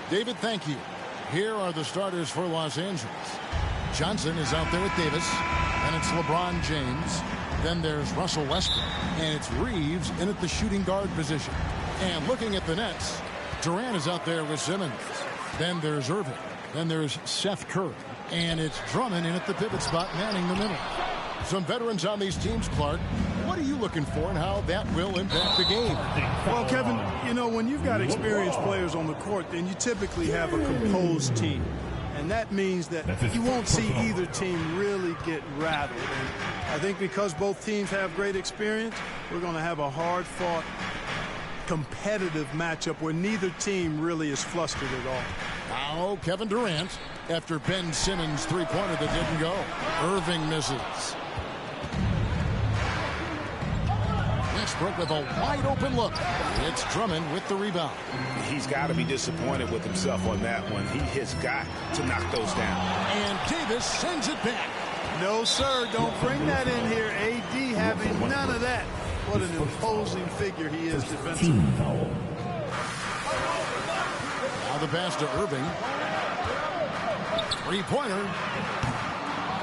David, thank you. Here are the starters for Los Angeles. Johnson is out there with Davis, and it's LeBron James. Then there's Russell Westbrook, and it's Reeves in at the shooting guard position. And looking at the Nets, Durant is out there with Simmons. Then there's Irving. Then there's Seth Curry, and it's Drummond in at the pivot spot, manning the middle. Some veterans on these teams, Clark. What are you looking for and how that will impact the game? Well, Kevin, you know, when you've got experienced players on the court, then you typically have a composed team. And that means that you won't see either team really get rattled. And I think because both teams have great experience, we're going to have a hard-fought, competitive matchup where neither team really is flustered at all. Now Kevin Durant after Ben Simmons' three-pointer that didn't go. Irving misses. Westbrook with a wide-open look. It's Drummond with the rebound. He's got to be disappointed with himself on that one. He has got to knock those down. And Davis sends it back. No, sir. Don't bring that in here. AD having none of that. What an imposing figure he is defensively. Now the pass to Irving. Three-pointer.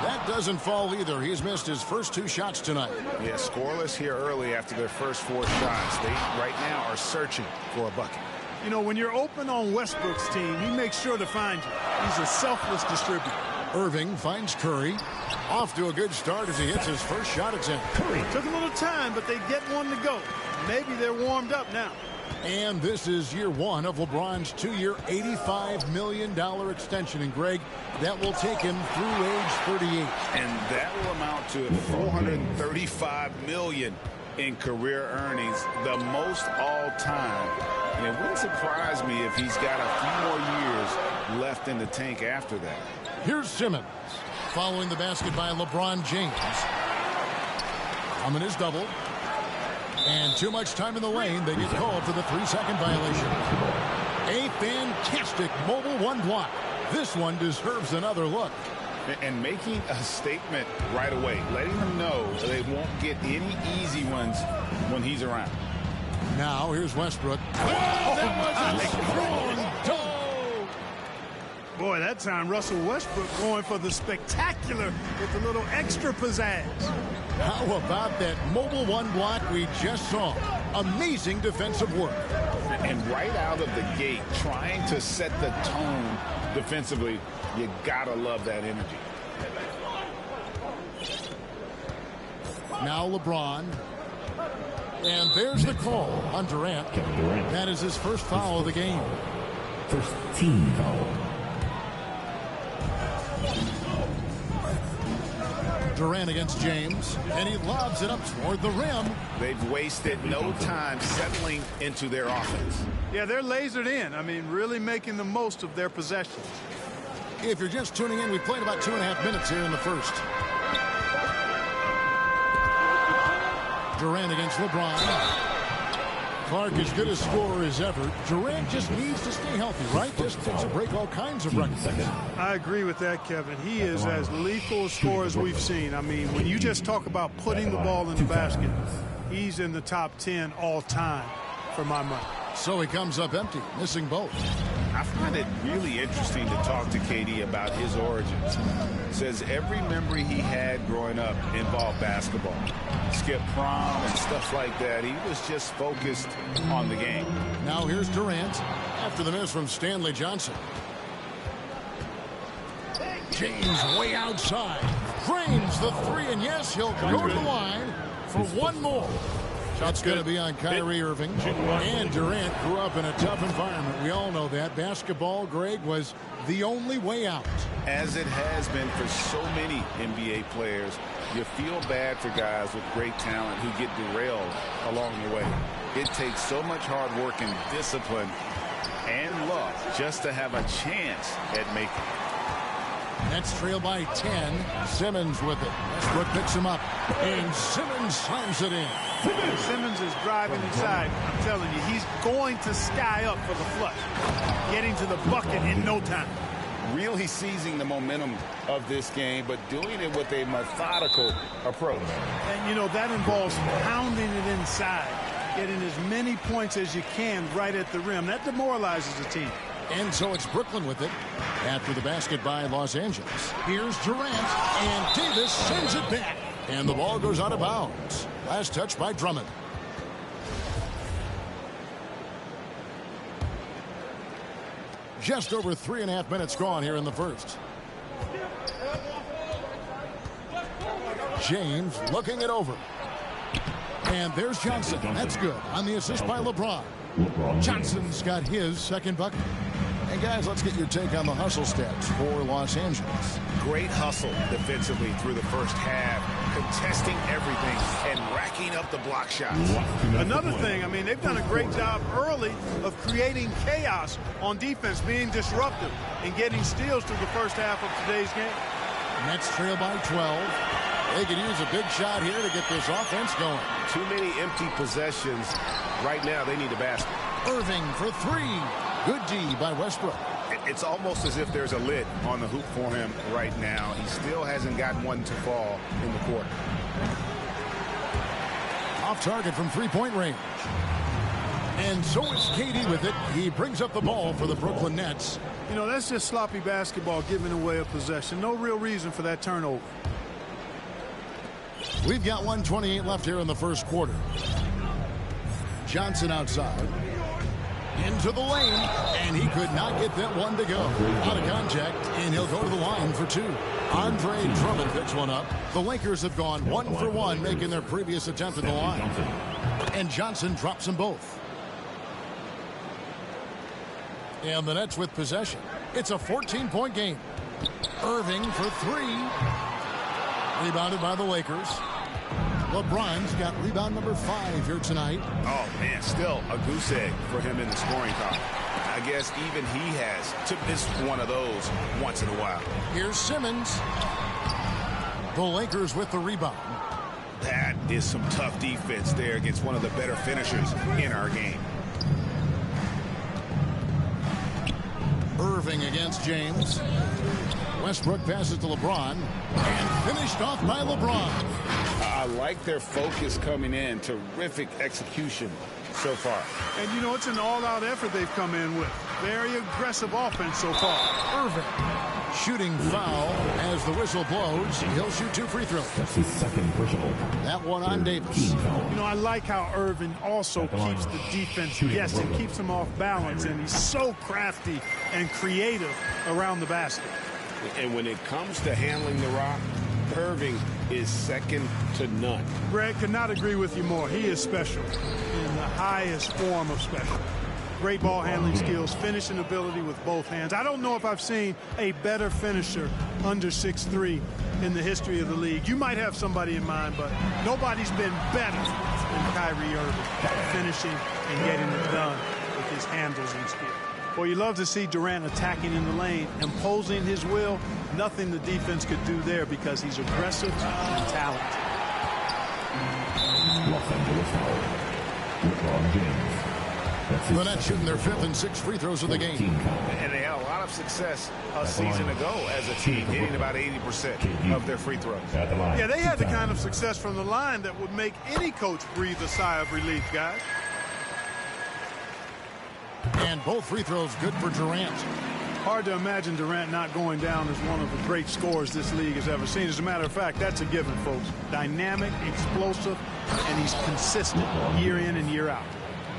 That doesn't fall either. He's missed his first two shots tonight. Yeah, scoreless here early after their first four shots. They right now are searching for a bucket. You know, when you're open on Westbrook's team, he makes sure to find you. He's a selfless distributor. Irving finds Curry. Off to a good start as he hits his first shot attempt. Curry took a little time, but they get one to go. Maybe they're warmed up now. And this is year one of LeBron's two-year, $85 million extension. And, Greg, that will take him through age 38. And that will amount to $435 million in career earnings, the most all-time. And it wouldn't surprise me if he's got a few more years left in the tank after that. Here's Simmons following the basket by LeBron James. Drummond is doubled. And too much time in the lane. They get called for the 3-second violation. A fantastic mobile one block. This one deserves another look. And making a statement right away, letting them know they won't get any easy ones when he's around. Now here's Westbrook. That was a strong dunk. Boy, that time Russell Westbrook going for the spectacular with a little extra pizzazz. How about that mobile one block we just saw? Amazing defensive work. And right out of the gate, trying to set the tone defensively, you gotta love that energy. Now LeBron. And there's the call on Durant. That is his first foul of the game. First team foul. Durant against James, and he lobs it up toward the rim. They've wasted no time settling into their offense. Yeah, they're lasered in. I mean, really making the most of their possessions. If you're just tuning in, we played about 2.5 minutes here in the first. Durant against LeBron. Clark as good a scorer as ever. Durant just needs to stay healthy, right? Just to break all kinds of records. I agree with that, Kevin. He is as lethal a scorer as we've seen. I mean, when you just talk about putting the ball in the basket, he's in the top 10 all time for my money. So he comes up empty, missing both. I find it really interesting to talk to KD about his origins. Says every memory he had growing up involved basketball. Skipped prom and stuff like that. He was just focused on the game. Now here's Durant after the miss from Stanley Johnson. James way outside. Frames the three, and yes, he'll go to the line for one more. Shot's going to be on Kyrie Irving. And Durant grew up in a tough environment. We all know that. Basketball, Greg, was the only way out. As it has been for so many NBA players, you feel bad for guys with great talent who get derailed along the way. It takes so much hard work and discipline and luck just to have a chance at making it. Nets trail by 10. Simmons with it. Westbrook picks him up. And Simmons slams it in. Simmons is driving inside. I'm telling you, he's going to sky up for the flush. Getting to the bucket in no time. Really seizing the momentum of this game, but doing it with a methodical approach. And, you know, that involves pounding it inside. Getting as many points as you can right at the rim. That demoralizes the team. And so it's Brooklyn with it after the basket by Los Angeles. Here's Durant, and Davis sends it back. And the ball goes out of bounds. Last touch by Drummond. Just over 3.5 minutes gone here in the first. James looking it over. And there's Johnson. That's good on the assist by LeBron. Johnson's got his second bucket. And guys, let's get your take on the hustle stats for Los Angeles. Great hustle defensively through the first half, contesting everything and racking up the block shots. Another thing, I mean, they've done a great job early of creating chaos on defense, being disruptive and getting steals through the first half of today's game. Nets trail by 12. They could use a big shot here to get this offense going. Too many empty possessions. Right now, they need a basket. Irving for three. Good D by Westbrook. It's almost as if there's a lid on the hoop for him right now. He still hasn't gotten one to fall in the quarter. Off target from three-point range. And so it's KD with it. He brings up the ball for the Brooklyn Nets. You know, that's just sloppy basketball, giving away a possession. No real reason for that turnover. We've got 1:28 left here in the first quarter. Johnson outside. Into the lane, and he could not get that one to go. Out of contact, and he'll go to the line for two. Andre Drummond picks one up. The Lakers have gone 1 for 1, making their previous attempt at the line. And Johnson drops them both. And the Nets with possession. It's a 14-point game. Irving for three. Rebounded by the Lakers. LeBron's got rebound number 5 here tonight. Oh, man, still a goose egg for him in the scoring column. I guess even he has to miss one of those once in a while. Here's Simmons. The Lakers with the rebound. That is some tough defense there against one of the better finishers in our game. Irving against James. Westbrook passes to LeBron. And finished off by LeBron. I like their focus coming in. Terrific execution so far. And, you know, it's an all-out effort they've come in with. Very aggressive offense so far. Irving. Shooting foul as the whistle blows. He'll shoot 2 free throws. That's his second personal. That one on Davis. You know, I like how Irving also keeps the defense guessing, keeps them off balance, and he's so crafty and creative around the basket. And when it comes to handling the rock, Irving is second to none. Greg, could not agree with you more. He is special in the highest form of special. Great ball handling skills, finishing ability with both hands. I don't know if I've seen a better finisher under 6'3" in the history of the league. You might have somebody in mind, but nobody's been better than Kyrie Irving, finishing and getting it done with his handles and skill. Well, you love to see Durant attacking in the lane, imposing his will. Nothing the defense could do there because he's aggressive and talented. Los Angeles foul. LeBron James. The Nets shooting their 5th and 6th free throws of the game. And they had a lot of success a season ago as a team, hitting about 80% of their free throws. Yeah, they had the kind of success from the line that would make any coach breathe a sigh of relief, guys. And both free throws good for Durant. Hard to imagine Durant not going down as one of the great scorers this league has ever seen. As a matter of fact, that's a given, folks. Dynamic, explosive, and he's consistent year in and year out.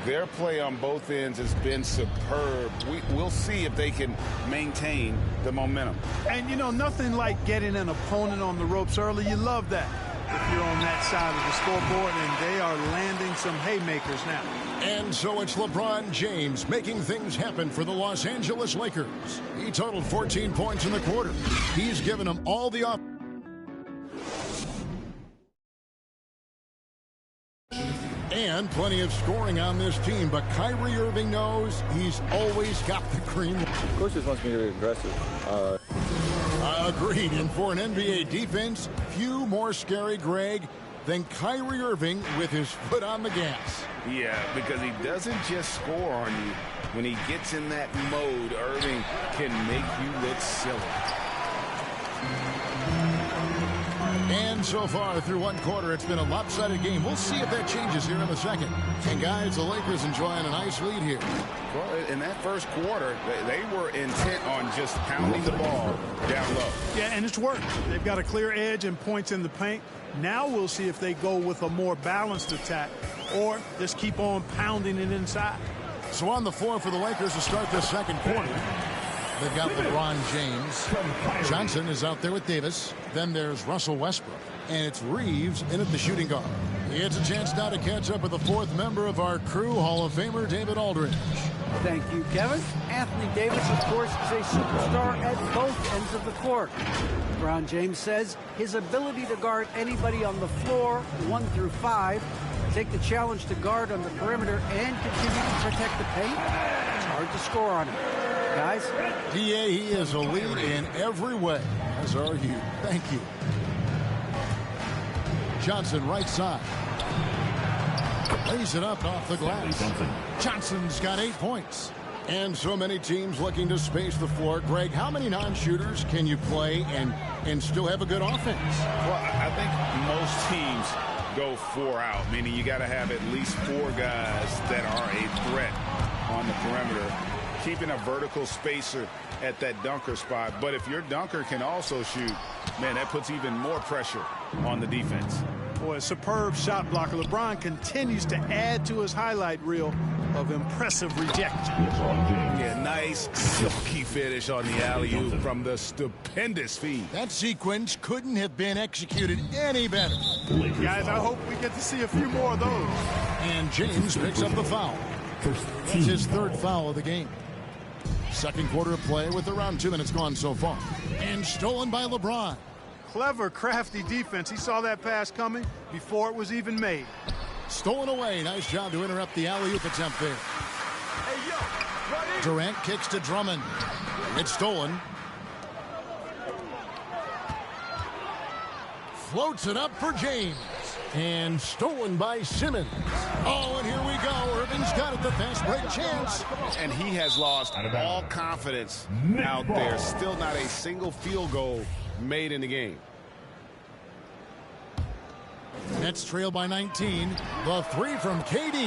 Their play on both ends has been superb. We'll see if they can maintain the momentum. And, you know, nothing like getting an opponent on the ropes early. You love that if you're on that side of the scoreboard, and they are landing some haymakers now. And so it's LeBron James making things happen for the Los Angeles Lakers. He totaled 14 points in the quarter. He's given them all the offense. And plenty of scoring on this team, but Kyrie Irving knows he's always got the green light. Coach just wants me to be aggressive. Agreed. And for an NBA defense, few more scary, Greg, than Kyrie Irving with his foot on the gas. Yeah, because he doesn't just score on you. When he gets in that mode, Irving can make you look silly. And so far through one quarter, it's been a lopsided game. We'll see if that changes here in the second. And guys, the Lakers enjoying a nice lead here. Well, in that first quarter, they were intent on just pounding the ball down low. Yeah, and it's worked. They've got a clear edge and points in the paint. Now we'll see if they go with a more balanced attack or just keep on pounding it inside. So on the floor for the Lakers to start this second quarter, they've got LeBron James. Johnson is out there with Davis. Then there's Russell Westbrook. And it's Reeves in at the shooting guard. He gets a chance now to catch up with the fourth member of our crew, Hall of Famer David Aldridge. Thank you, Kevin. Anthony Davis, of course, is a superstar at both ends of the court. LeBron James says his ability to guard anybody on the floor, 1 through 5, take the challenge to guard on the perimeter and continue to protect the paint, it's hard to score on him. Guys? DA, he is a lead in every way, as are you. Thank you. Johnson, right side. Lays it up off the glass. Johnson's got 8 points. And so many teams looking to space the floor. Greg, how many non-shooters can you play and still have a good offense? Well, I think most teams go 4 out, meaning you got to have at least 4 guys that are a threat on the perimeter, keeping a vertical spacer at that dunker spot. But if your dunker can also shoot, man, that puts even more pressure on the defense. Boy, a superb shot blocker. LeBron continues to add to his highlight reel of impressive rejection. Yeah, nice silky finish on the alley-oop from the stupendous feed. That sequence couldn't have been executed any better. Guys, I hope we get to see a few more of those. And James picks up the foul. It's his 3rd foul of the game. Second quarter of play with around 2 minutes gone so far. And stolen by LeBron. Clever, crafty defense. He saw that pass coming before it was even made. Stolen away. Nice job to interrupt the alley-oop attempt there. Durant kicks to Drummond. It's stolen. Floats it up for James. And stolen by Simmons. Oh, and here we go. Irving's got it, the fast break chance. And he has lost all confidence out there. Still not a single field goal made in the game. Nets trail by 19. The 3 from KD.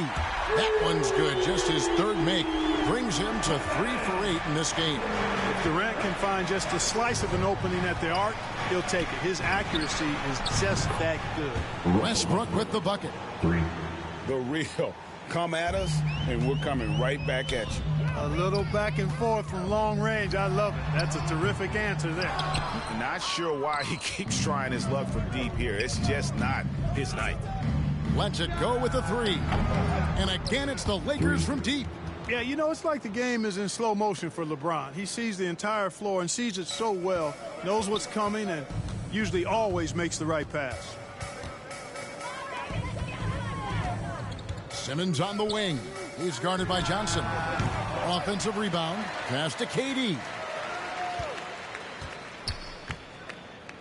That one's good. Just his 3rd make. Brings him to 3 for 8 in this game. If Durant can find just a slice of an opening at the arc, he'll take it. His accuracy is just that good. Westbrook with the bucket. 3. The real. Come at us, and we're coming right back at you. A little back and forth from long range. I love it. That's a terrific answer there. Not sure why he keeps trying his luck from deep here. It's just not his night. Lets it go with the 3. And again, it's the Lakers from deep. Yeah, you know, it's like the game is in slow motion for LeBron. He sees the entire floor and sees it so well, knows what's coming, and usually always makes the right pass. Simmons on the wing. He's guarded by Johnson. Offensive rebound. Pass to KD.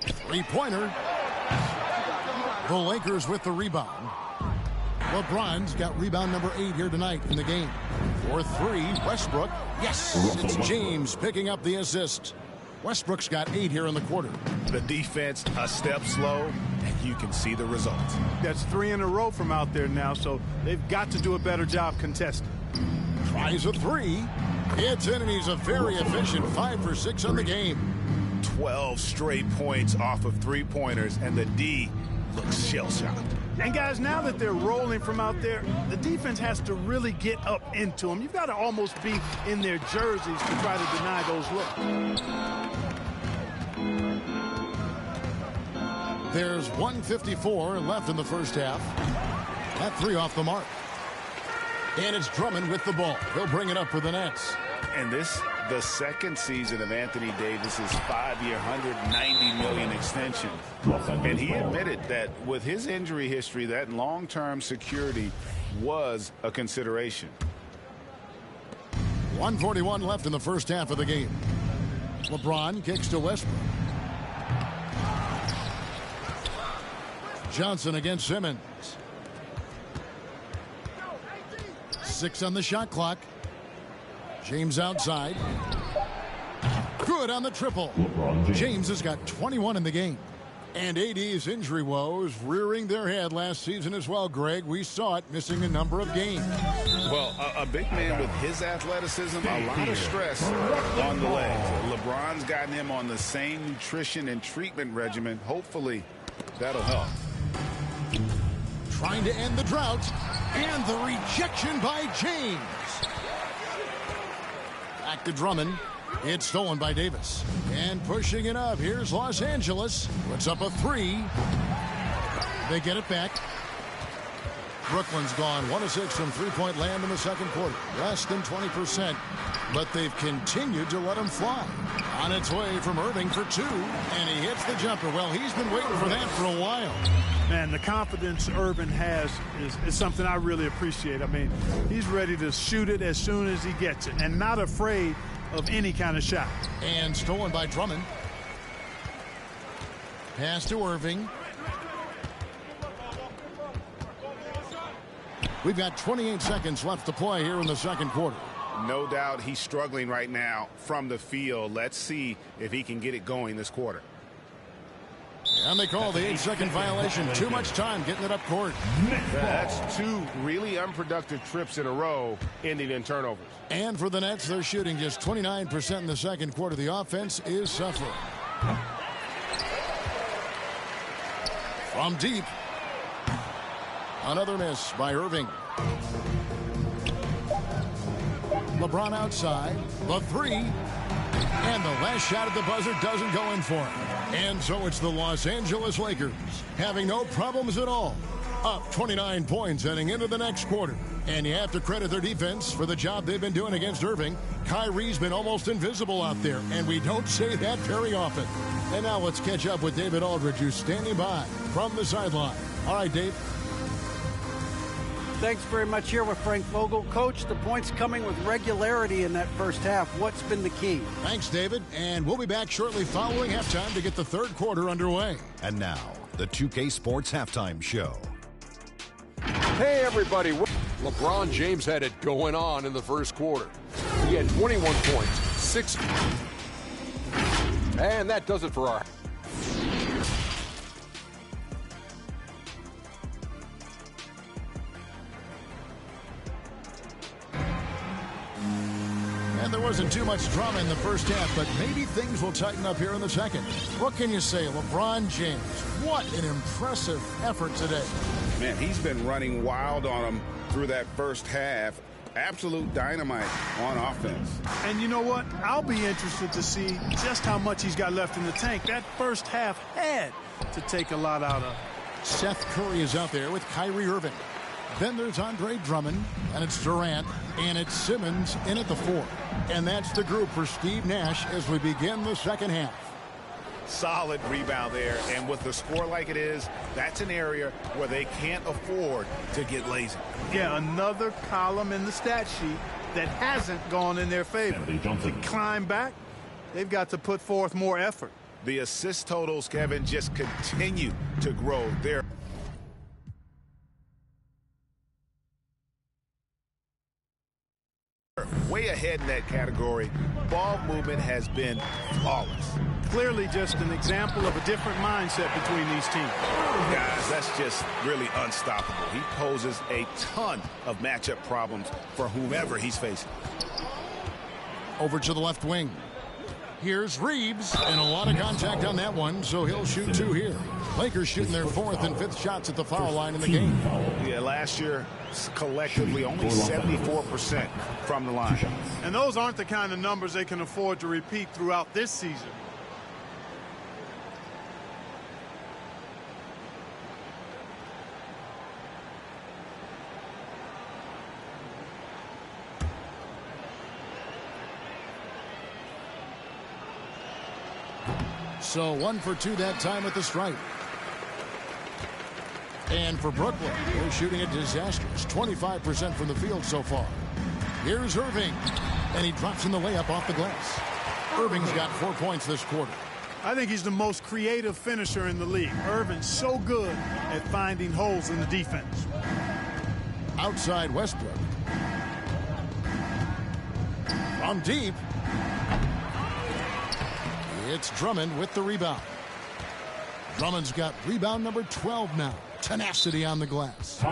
3-pointer. The Lakers with the rebound. LeBron's got rebound number 8 here tonight in the game. For 3, Westbrook. Yes, it's James picking up the assist. Westbrook's got 8 here in the quarter. The defense a step slow, and you can see the result. That's 3 in a row from out there now, so they've got to do a better job contesting. Tries a 3. It's in, and he's a very efficient 5 for 6 on the game. 12 straight points off of 3-pointers, and the D looks shell-shocked. And guys, now that they're rolling from out there, the defense has to really get up into them. You've got to almost be in their jerseys to try to deny those looks. There's 1:54 left in the first half. That 3 off the mark. And it's Drummond with the ball. He'll bring it up for the Nets. And this, the second season of Anthony Davis's 5-year, $190 million extension. And he admitted that with his injury history, that long-term security was a consideration. 1:41 left in the first half of the game. LeBron kicks to Westbrook. Johnson against Simmons. 6 on the shot clock. James outside. Good on the triple. James has got 21 in the game. And AD's injury woes rearing their head last season as well, Greg. We saw it, missing a number of games. Well, a big man with his athleticism, a lot of stress on the legs. LeBron's gotten him on the same nutrition and treatment regimen. Hopefully, that'll help. Trying to end the drought, and the rejection by James. Back to Drummond. It's stolen by Davis. And pushing it up, here's Los Angeles. Puts up a 3. They get it back. Brooklyn's gone 1 of 6 from three-point land in the second quarter. Less than 20%. But they've continued to let him fly. On its way from Irving for 2. And he hits the jumper. Well, he's been waiting for that for a while. Man, the confidence Irving has is something I really appreciate. I mean, he's ready to shoot it as soon as he gets it. And not afraid of any kind of shot. And stolen by Drummond. Pass to Irving. We've got 28 seconds left to play here in the second quarter. No doubt he's struggling right now from the field. Let's see if he can get it going this quarter. And they call the 8-second violation. Too much time getting it up court. That's 2 really unproductive trips in a row, ending in turnovers. And for the Nets, they're shooting just 29% in the second quarter. The offense is suffering. From deep. Another miss by Irving. LeBron outside. The 3. And the last shot at the buzzer doesn't go in for him. And so it's the Los Angeles Lakers having no problems at all. Up 29 points heading into the next quarter. And you have to credit their defense for the job they've been doing against Irving. Kyrie's been almost invisible out there, and we don't say that very often. And now let's catch up with David Aldridge, who's standing by from the sideline. All right, Dave. Thanks very much. Here with Frank Vogel. Coach, the points coming with regularity in that first half. What's been the key? Thanks, David. And we'll be back shortly following halftime to get the third quarter underway. And now, the 2K Sports Halftime Show. Hey, everybody. LeBron James had it going on in the first quarter. He had 21 points, 6. And that does it for our... And there wasn't too much drama in the first half, but maybe things will tighten up here in the second. What can you say? LeBron James, what an impressive effort today. Man, he's been running wild on him through that first half. Absolute dynamite on offense. And you know what? I'll be interested to see just how much he's got left in the tank. That first half had to take a lot out of. Seth Curry is out there with Kyrie Irving. Then there's Andre Drummond, and it's Durant, and it's Simmons in at the 4. And that's the group for Steve Nash as we begin the second half. Solid rebound there, and with the score like it is, that's an area where they can't afford to get lazy. Yeah, another column in the stat sheet that hasn't gone in their favor. To climb back, they've got to put forth more effort. The assist totals, Kevin, just continue to grow there. Way ahead in that category. Ball movement has been flawless. Clearly just an example of a different mindset between these teams. Guys, that's just really unstoppable. He poses a ton of matchup problems for whomever he's facing. Over to the left wing. Here's Reeves, and a lot of contact on that one, so he'll shoot 2 here. Lakers shooting their 4th and 5th shots at the foul line in the game. Yeah, last year, collectively, only 74% from the line. And those aren't the kind of numbers they can afford to repeat throughout this season. So 1 for 2 that time at the stripe. And for Brooklyn, they're shooting a disastrous 25% from the field so far. Here's Irving, and he drops in the layup off the glass. Irving's got 4 points this quarter. I think he's the most creative finisher in the league. Irving's so good at finding holes in the defense. Outside Westbrook. From deep. It's Drummond with the rebound. Drummond's got rebound number 12 now. Tenacity on the glass.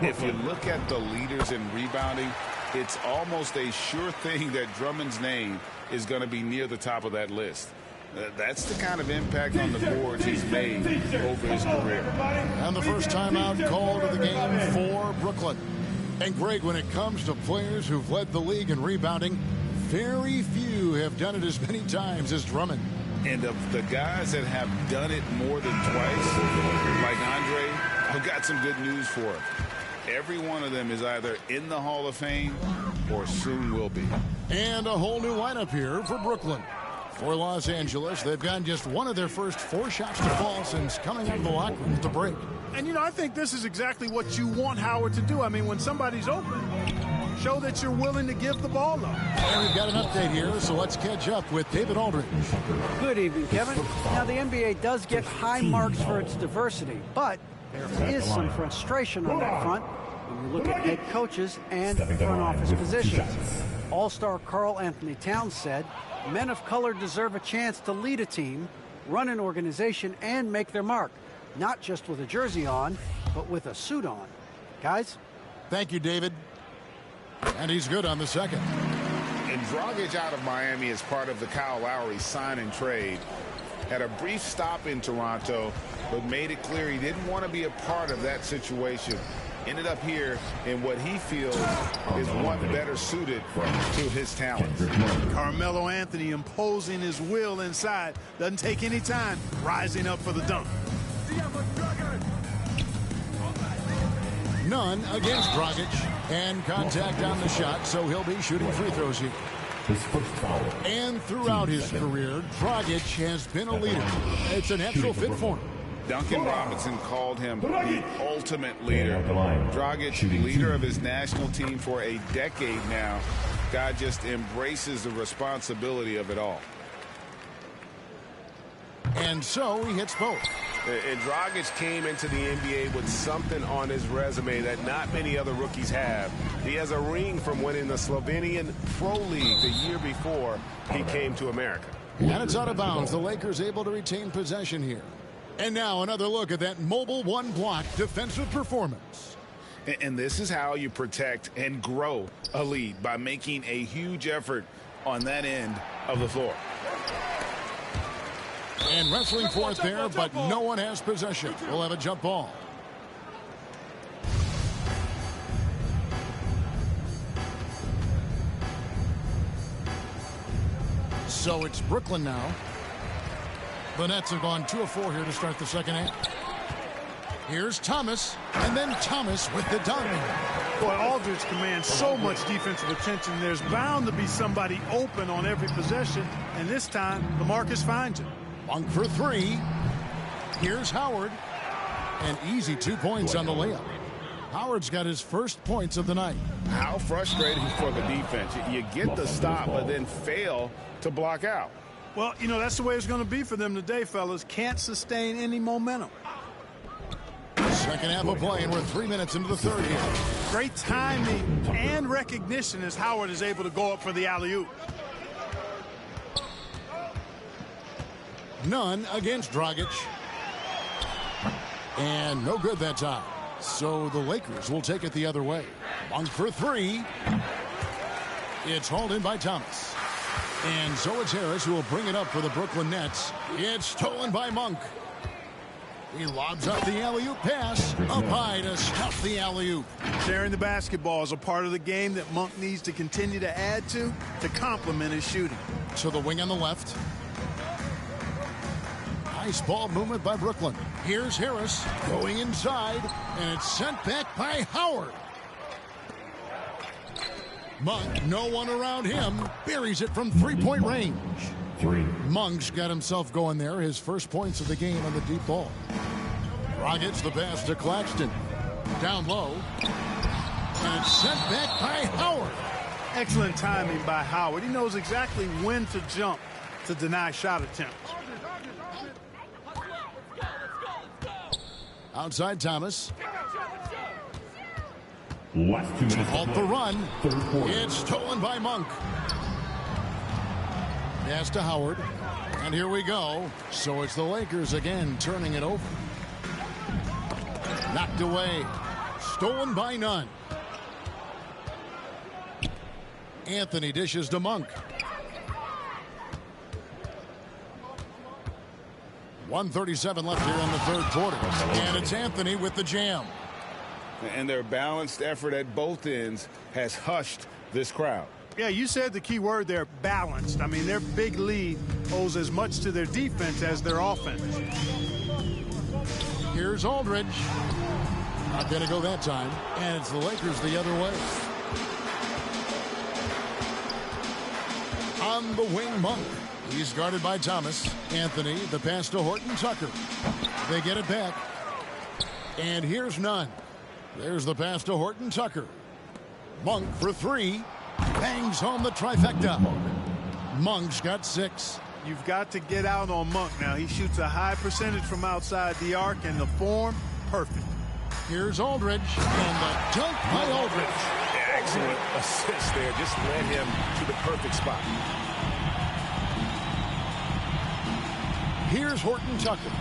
If you look at the leaders in rebounding, it's almost a sure thing that Drummond's name is going to be near the top of that list. That's the kind of impact on the boards he's made over his career. And the first timeout called of the game for Brooklyn. And Greg, when it comes to players who've led the league in rebounding, very few have done it as many times as Drummond. And of the guys that have done it more than twice, like Andre, I've got some good news for him. Every one of them is either in the Hall of Fame or soon will be. And a whole new lineup here for Brooklyn. For Los Angeles, they've gotten just one of their first 4 shots to fall since coming out of the locker room at the break. And, you know, I think this is exactly what you want Howard to do. I mean, when somebody's open, show that you're willing to give the ball up. And we've got an update here, so let's catch up with David Aldridge. Good evening, Kevin. Now, the NBA does get high marks for its diversity, but there is some frustration on that front when you look at head coaches and front office positions. All-star Karl Anthony Towns said, men of color deserve a chance to lead a team, run an organization, and make their mark. Not just with a jersey on, but with a suit on. Guys? Thank you, David. And he's good on the second. And Dragic out of Miami as part of the Kyle Lowry sign and trade. Had a brief stop in Toronto, but made it clear he didn't want to be a part of that situation. Ended up here in what he feels is one better suited to his talent. Carmelo Anthony imposing his will inside. Doesn't take any time. Rising up for the dunk. None against Dragic. And contact on the shot, so he'll be shooting free throws here. His first foul. And throughout his career, Dragic has been a leader. It's a natural fit for him. Duncan Robinson called him the ultimate leader. Dragic, leader of his national team for a decade now. Guy just embraces the responsibility of it all. And so he hits both. And Dragic came into the NBA with something on his resume that not many other rookies have. He has a ring from winning the Slovenian Pro League the year before he came to America. And it's out of bounds. The Lakers able to retain possession here. And now another look at that mobile one-block defensive performance. And this is how you protect and grow a lead, by making a huge effort on that end of the floor. And wrestling for it there, but no one has possession. We'll have a jump ball. So it's Brooklyn now. The Nets have gone 2 of 4 here to start the second half. Here's Thomas, and then Thomas with the dunk. Boy, Aldridge commands so much defensive attention. There's bound to be somebody open on every possession, and this time, LaMarcus finds it. Monk for 3. Here's Howard. And easy 2 points on the layup. Howard's got his first points of the night. How frustrating for the defense. You get the stop, but then fail to block out. Well, you know, that's the way it's going to be for them today, fellas. Can't sustain any momentum. Second half of play, and we're 3 minutes into the third here. Great timing and recognition as Howard is able to go up for the alley-oop. None against Dragic. And no good that time. So the Lakers will take it the other way. Monk for 3. It's hauled in by Thomas. And so it's Harris who will bring it up for the Brooklyn Nets. It's stolen by Monk. He lobs up the alley-oop pass. Up high to stuff the alley-oop. Sharing the basketball is a part of the game that Monk needs to continue to add to complement his shooting. To the wing on the left. Nice ball movement by Brooklyn. Here's Harris going inside, and it's sent back by Howard. Monk, no one around him, buries it from three-point range. 3. Monk's got himself going there, his first points of the game on the deep ball. Dragic the pass to Claxton. Down low. And it's sent back by Howard. Excellent timing by Howard. He knows exactly when to jump to deny shot attempts. Outside Thomas. Last 2 minutes. Halt the run. Third quarter. It's stolen by Monk. Pass to Howard. And here we go. So it's the Lakers again turning it over. Knocked away. Stolen by none. Anthony dishes to Monk. 1:37 left here in the third quarter. And it's Anthony with the jam. And their balanced effort at both ends has hushed this crowd. Yeah, you said the key word there, balanced. I mean, their big lead owes as much to their defense as their offense. Here's Aldridge. Not going to go that time. And it's the Lakers the other way. On the wing, Monk. He's guarded by Thomas. Anthony, the pass to Horton Tucker. They get it back. And here's Nunn. There's the pass to Horton Tucker. Monk for three. Bangs home the trifecta. Monk's got 6. You've got to get out on Monk now. He shoots a high percentage from outside the arc, and the form, perfect. Here's Aldridge. And the dunk by Aldridge. Excellent assist there. Just led him to the perfect spot. Here's Horton Tucker.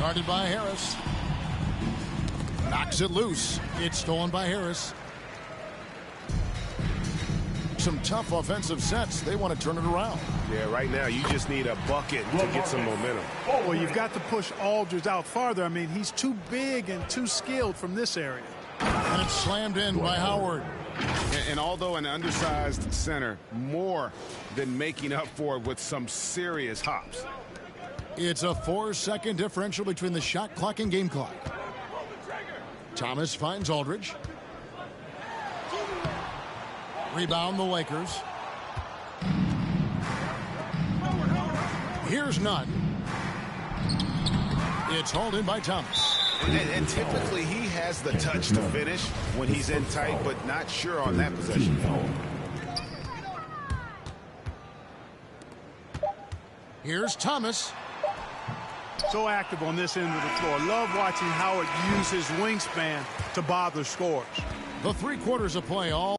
Guarded by Harris. Knocks it loose. It's stolen by Harris. Some tough offensive sets. They want to turn it around. Yeah, right now you just need a bucket to get some momentum. Well, you've got to push Aldridge out farther. I mean, he's too big and too skilled from this area. And it's slammed in by Howard. And although an undersized center, more than making up for it with some serious hops. It's a 4-second differential between the shot clock and game clock. Thomas finds Aldridge. Rebound the Lakers. Here's Nunn. It's hauled in by Thomas. And typically he has the touch to finish when he's in tight, but not sure on that possession. Here's Thomas. So active on this end of the floor. Love watching Howard use his wingspan to bother scores. The 3 quarters of play all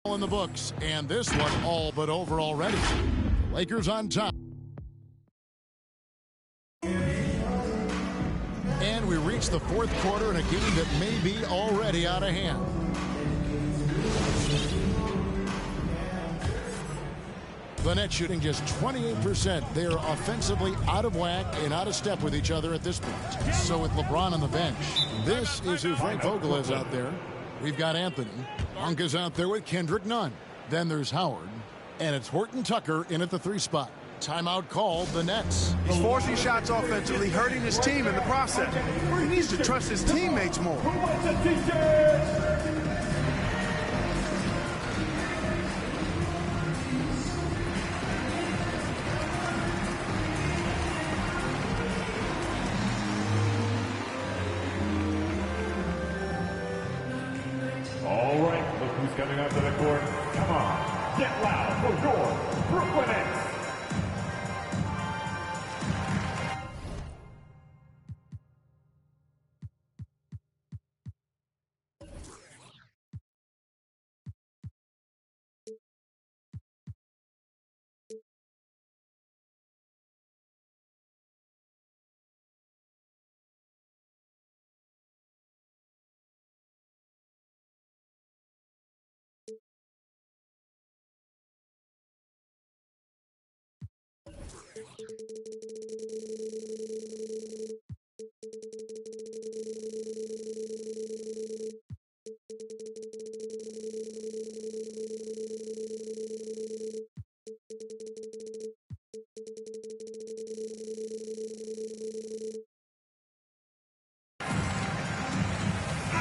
in the books, and this one all but over already. Lakers on top. And we reach the 4th quarter in a game that may be already out of hand. The Nets shooting just 28%. They're offensively out of whack and out of step with each other at this point. So with LeBron on the bench, this is who Frank Vogel is out there. We've got Anthony. Monk is out there with Kendrick Nunn. Then there's Howard. And it's Horton Tucker in at the 3 spot. Timeout called the Nets. He's forcing shots offensively, hurting his team in the process. He needs to trust his teammates more. All right, look who's coming onto the court. Come on, get loud for your Brooklyn Nets.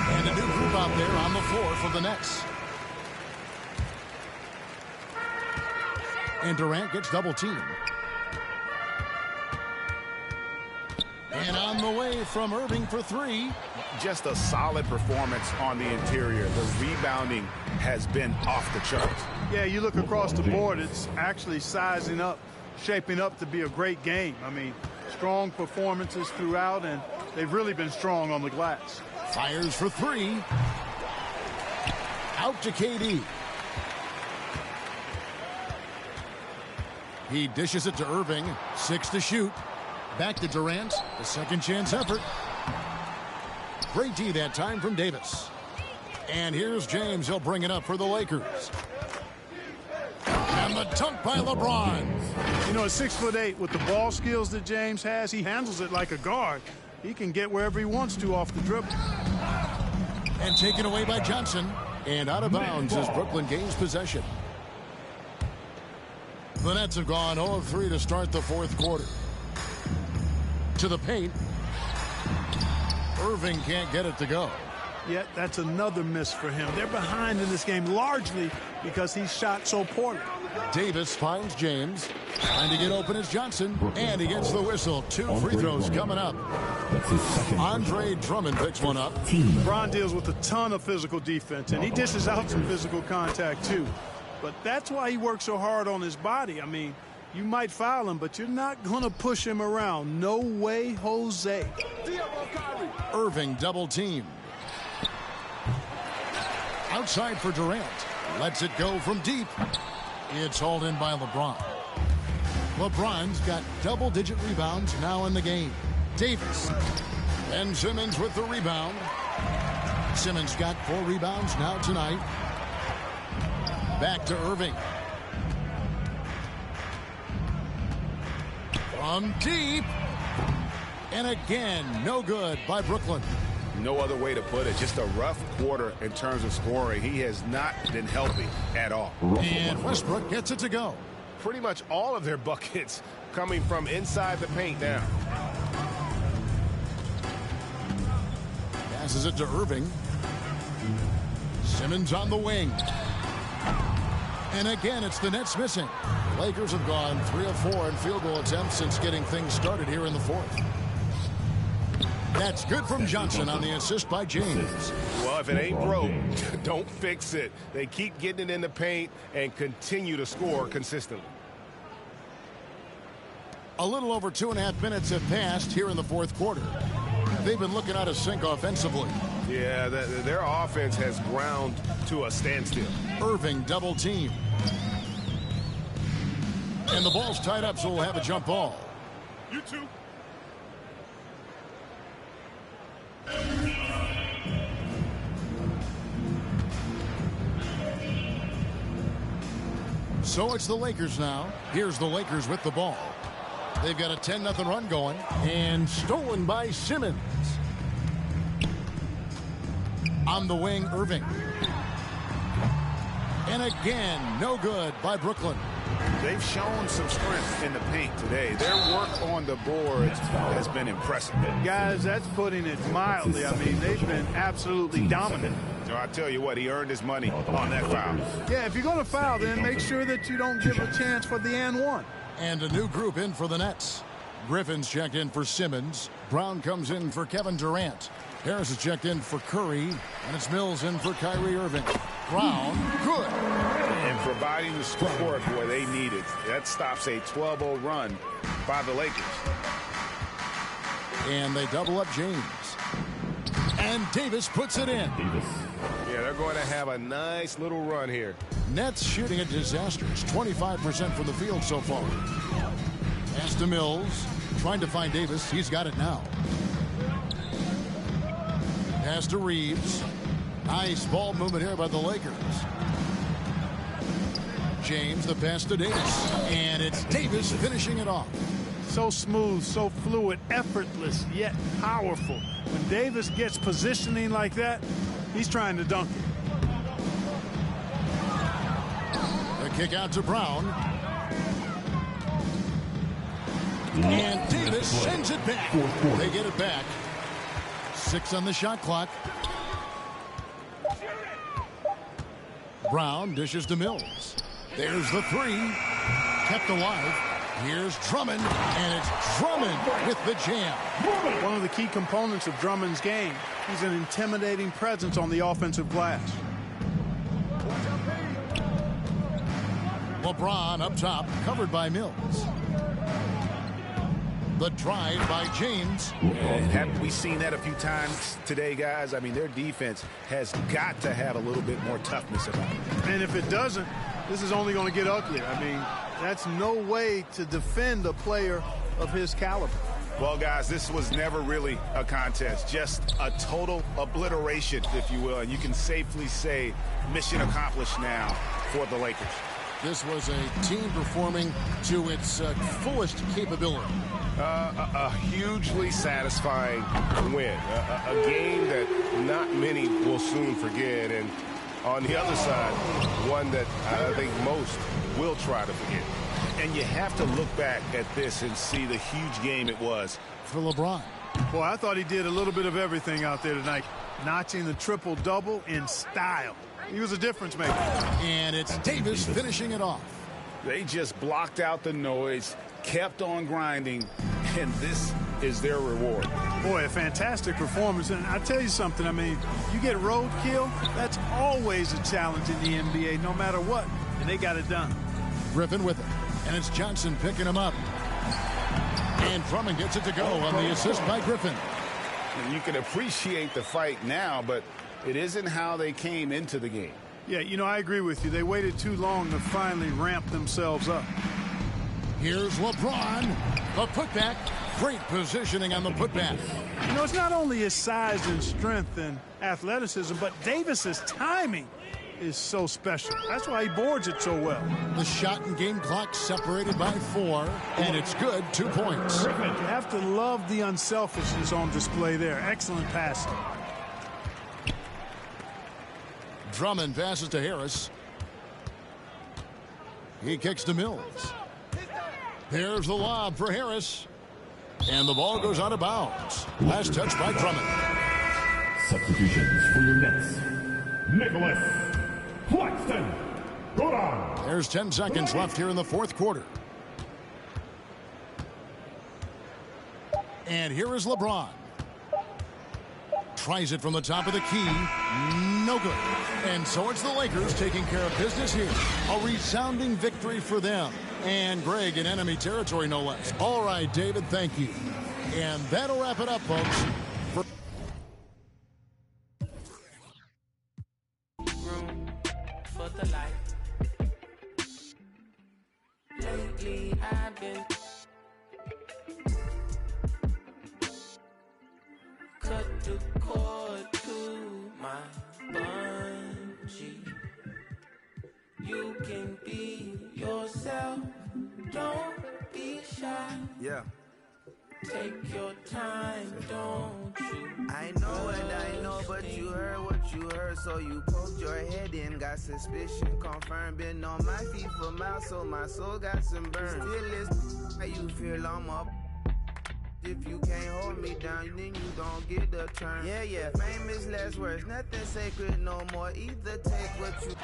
And a new group out there on the floor for the Nets. And Durant gets double teamed. And on the way from Irving for 3. Just a solid performance on the interior. The rebounding has been off the charts. Yeah, you look across the board, it's actually sizing up, shaping up to be a great game. I mean, strong performances throughout, and they've really been strong on the glass. Fires for 3. Out to KD. He dishes it to Irving. 6 to shoot. Back to Durant. The second chance effort. Great D that time from Davis. And here's James. He'll bring it up for the Lakers. And the dunk by LeBron. You know, at 6'8", with the ball skills that James has, he handles it like a guard. He can get wherever he wants to off the dribble. And taken away by Johnson. And out of bounds as Brooklyn gains possession. The Nets have gone 0 of 3 to start the fourth quarter. To the paint. Irving can't get it to go. Yet that's another miss for him. They're behind in this game largely because he shot so poorly. Davis finds James. Trying to get open is Johnson. And he gets the whistle. 2 free throws coming up. Andre Drummond picks one up. LeBron deals with a ton of physical defense, and he dishes out some physical contact too. But that's why he works so hard on his body. I mean, you might foul him, but you're not going to push him around. No way, Jose. Irving double team. Outside for Durant. Lets it go from deep. It's hauled in by LeBron. LeBron's got double-digit rebounds now in the game. Davis. Ben Simmons with the rebound. Simmons got 4 rebounds now tonight. Back to Irving. From deep. And again, no good by Brooklyn. No other way to put it. Just a rough quarter in terms of scoring. He has not been healthy at all. And Westbrook gets it to go. Pretty much all of their buckets coming from inside the paint now. Passes it to Irving. Simmons on the wing. And again, it's the Nets missing. The Lakers have gone 3 of 4 in field goal attempts since getting things started here in the fourth. That's good from Johnson on the assist by James. Well, if it ain't broke, don't fix it. They keep getting it in the paint and continue to score consistently. A little over 2.5 minutes have passed here in the fourth quarter. They've been looking out of sync offensively. Yeah, their offense has ground to a standstill. Irving double team. And the ball's tied up, so we'll have a jump ball. You too. So it's the Lakers now. Here's the Lakers with the ball. They've got a 10-0 run going. And stolen by Simmons. On the wing, Irving. And again, no good by Brooklyn. They've shown some strength in the paint today. Their work on the boards has been impressive. Guys, that's putting it mildly. I mean, they've been absolutely dominant. So I tell you what, he earned his money on that foul. Yeah, if you're going to foul, then make sure that you don't give a chance for the and one. And a new group in for the Nets. Griffin's checked in for Simmons. Brown comes in for Kevin Durant. Harris is checked in for Curry. And it's Mills in for Kyrie Irving. Brown, good. And providing the support, boy, they need it. That stops a 12-0 run by the Lakers. And they double up James. And Davis puts it in. Yeah, they're going to have a nice little run here. Nets shooting a disastrous 25% from the field so far. Pass to Mills. Trying to find Davis. He's got it now. Pass to Reeves. Nice ball movement here by the Lakers. James, the pass to Davis. And it's Davis finishing it off. So smooth, so fluid, effortless, yet powerful. When Davis gets positioning like that, he's trying to dunk it. The kick out to Brown. And Davis sends it back. They get it back. 6 on the shot clock. Brown dishes to Mills. There's the 3. Kept alive. Here's Drummond, and it's Drummond with the jam. One of the key components of Drummond's game. He's an intimidating presence on the offensive glass. LeBron up top, covered by Mills. The drive by James. And haven't we seen that a few times today, guys? I mean, their defense has got to have a little bit more toughness about it. And if it doesn't, this is only going to get uglier. I mean, that's no way to defend a player of his caliber. Well, guys, this was never really a contest, just a total obliteration, if you will. And you can safely say mission accomplished now for the Lakers. This was a team performing to its fullest capability. A hugely satisfying win. A game that not many will soon forget. And on the other side, one that I think most will try to forget. And you have to look back at this and see the huge game it was for LeBron. Boy, I thought he did a little bit of everything out there tonight, notching the triple-double in style. He was a difference maker. And it's Davis finishing it off. They just blocked out the noise, kept on grinding, and this is their reward. Boy, a fantastic performance. And I tell you something, I mean, you get roadkill, that's always a challenge in the NBA, no matter what. And they got it done. Griffin with it. And it's Johnson picking him up. And Drummond gets it to go on the assist by Griffin. And you can appreciate the fight now, but it isn't how they came into the game. Yeah, you know, I agree with you. They waited too long to finally ramp themselves up. Here's LeBron. The putback. Great positioning on the putback. You know, it's not only his size and strength and athleticism, but Davis's timing is so special. That's why he boards it so well. The shot and game clock separated by 4, and it's good. 2 points. You have to love the unselfishness on display there. Excellent passing. Drummond passes to Harris. He kicks to Mills. There's the lob for Harris. And the ball goes out of bounds. Last touch by Drummond. Substitutions for your Nets. Nicholas Claxton. Go on. There's 10 seconds left here in the fourth quarter. And here is LeBron. Tries it from the top of the key. No good. And so it's the Lakers taking care of business here. A resounding victory for them. And Greg in enemy territory, no less. All right, David, thank you. And that'll wrap it up, folks. Room for the light. Lately, I've been cut the cord to my bungee. You can be yourself, don't be shy. Yeah. Take your time, don't you? I know and I know, but you heard what you heard, so you poked your head in, got suspicion confirmed. Been on my feet for miles, so my soul got some burn. Still is how you feel I'm up. If you can't hold me down, then you don't get a turn. Yeah, famous last words, nothing sacred no more. Either take what you...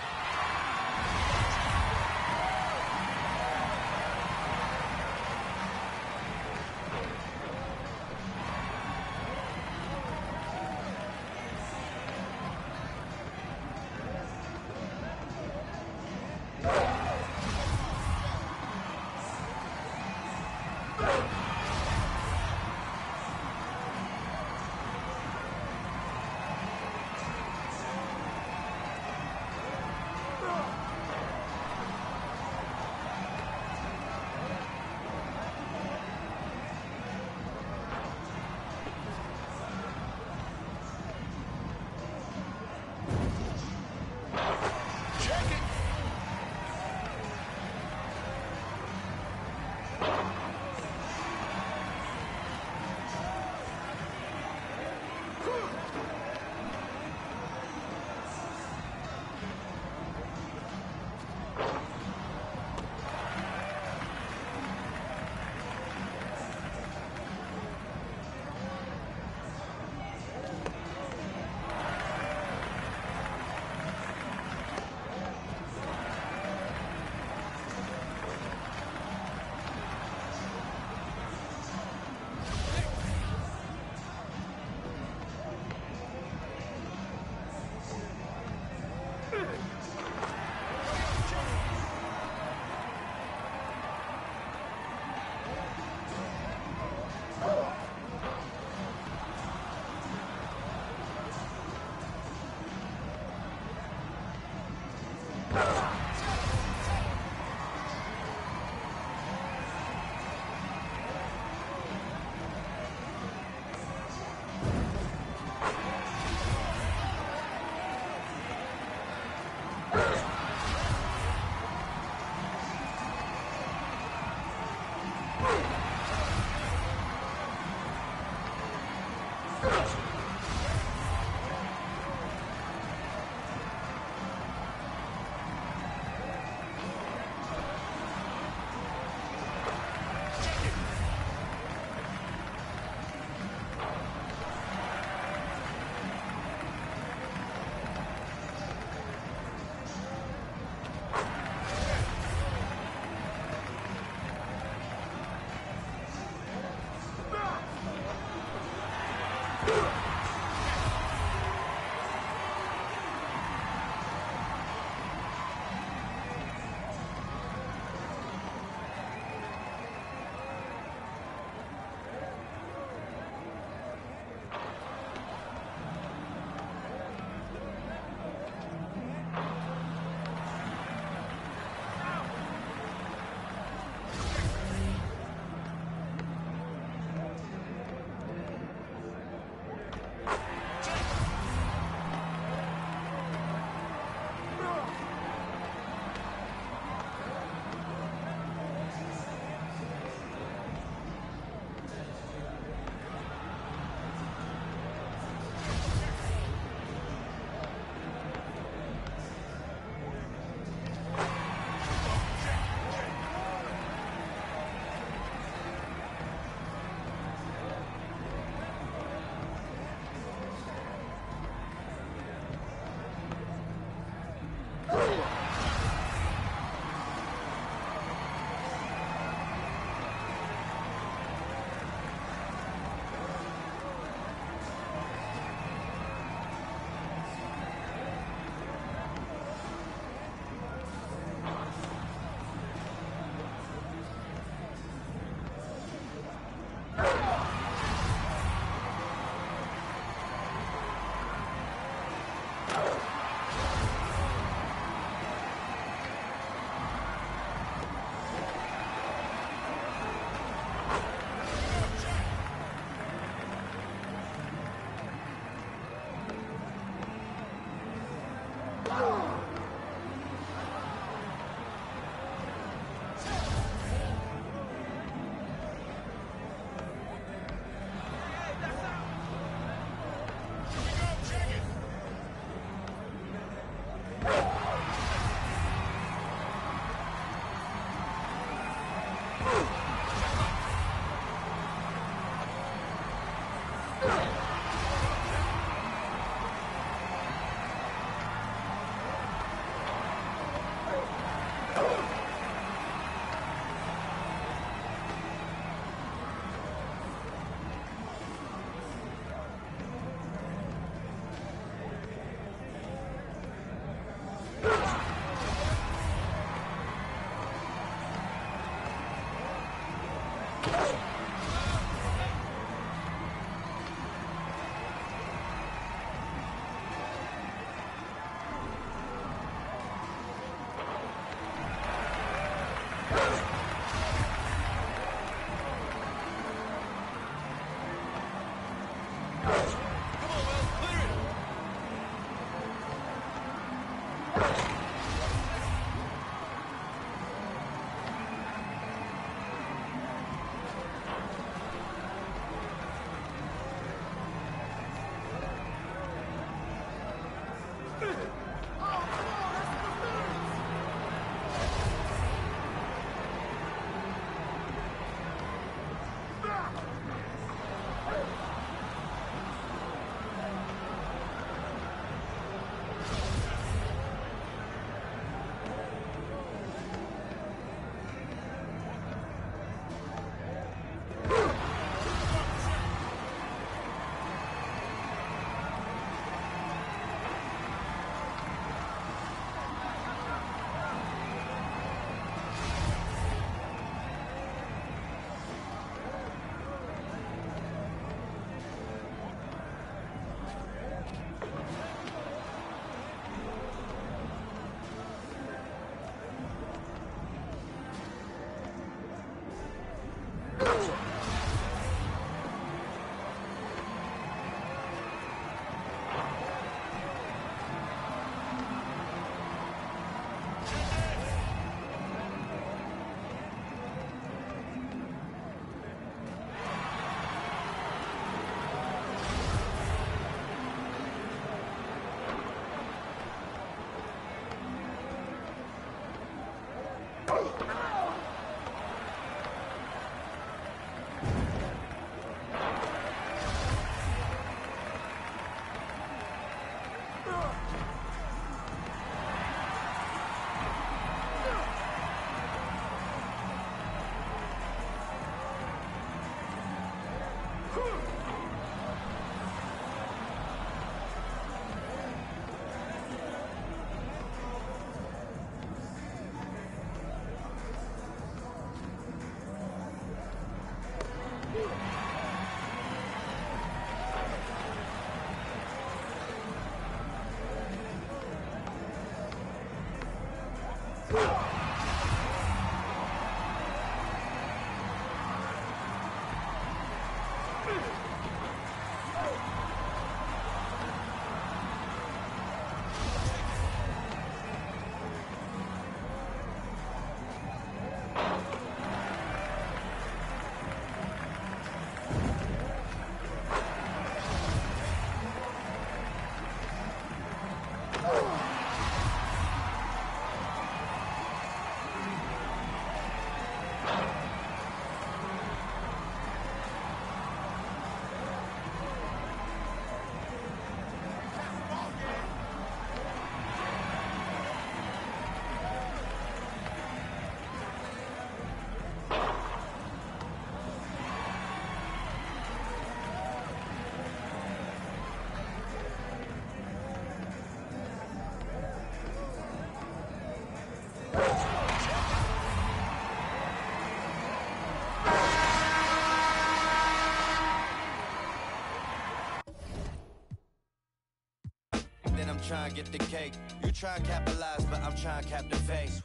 I'm trying to get the cake. You try and capitalize, but I'm trying to cap the face.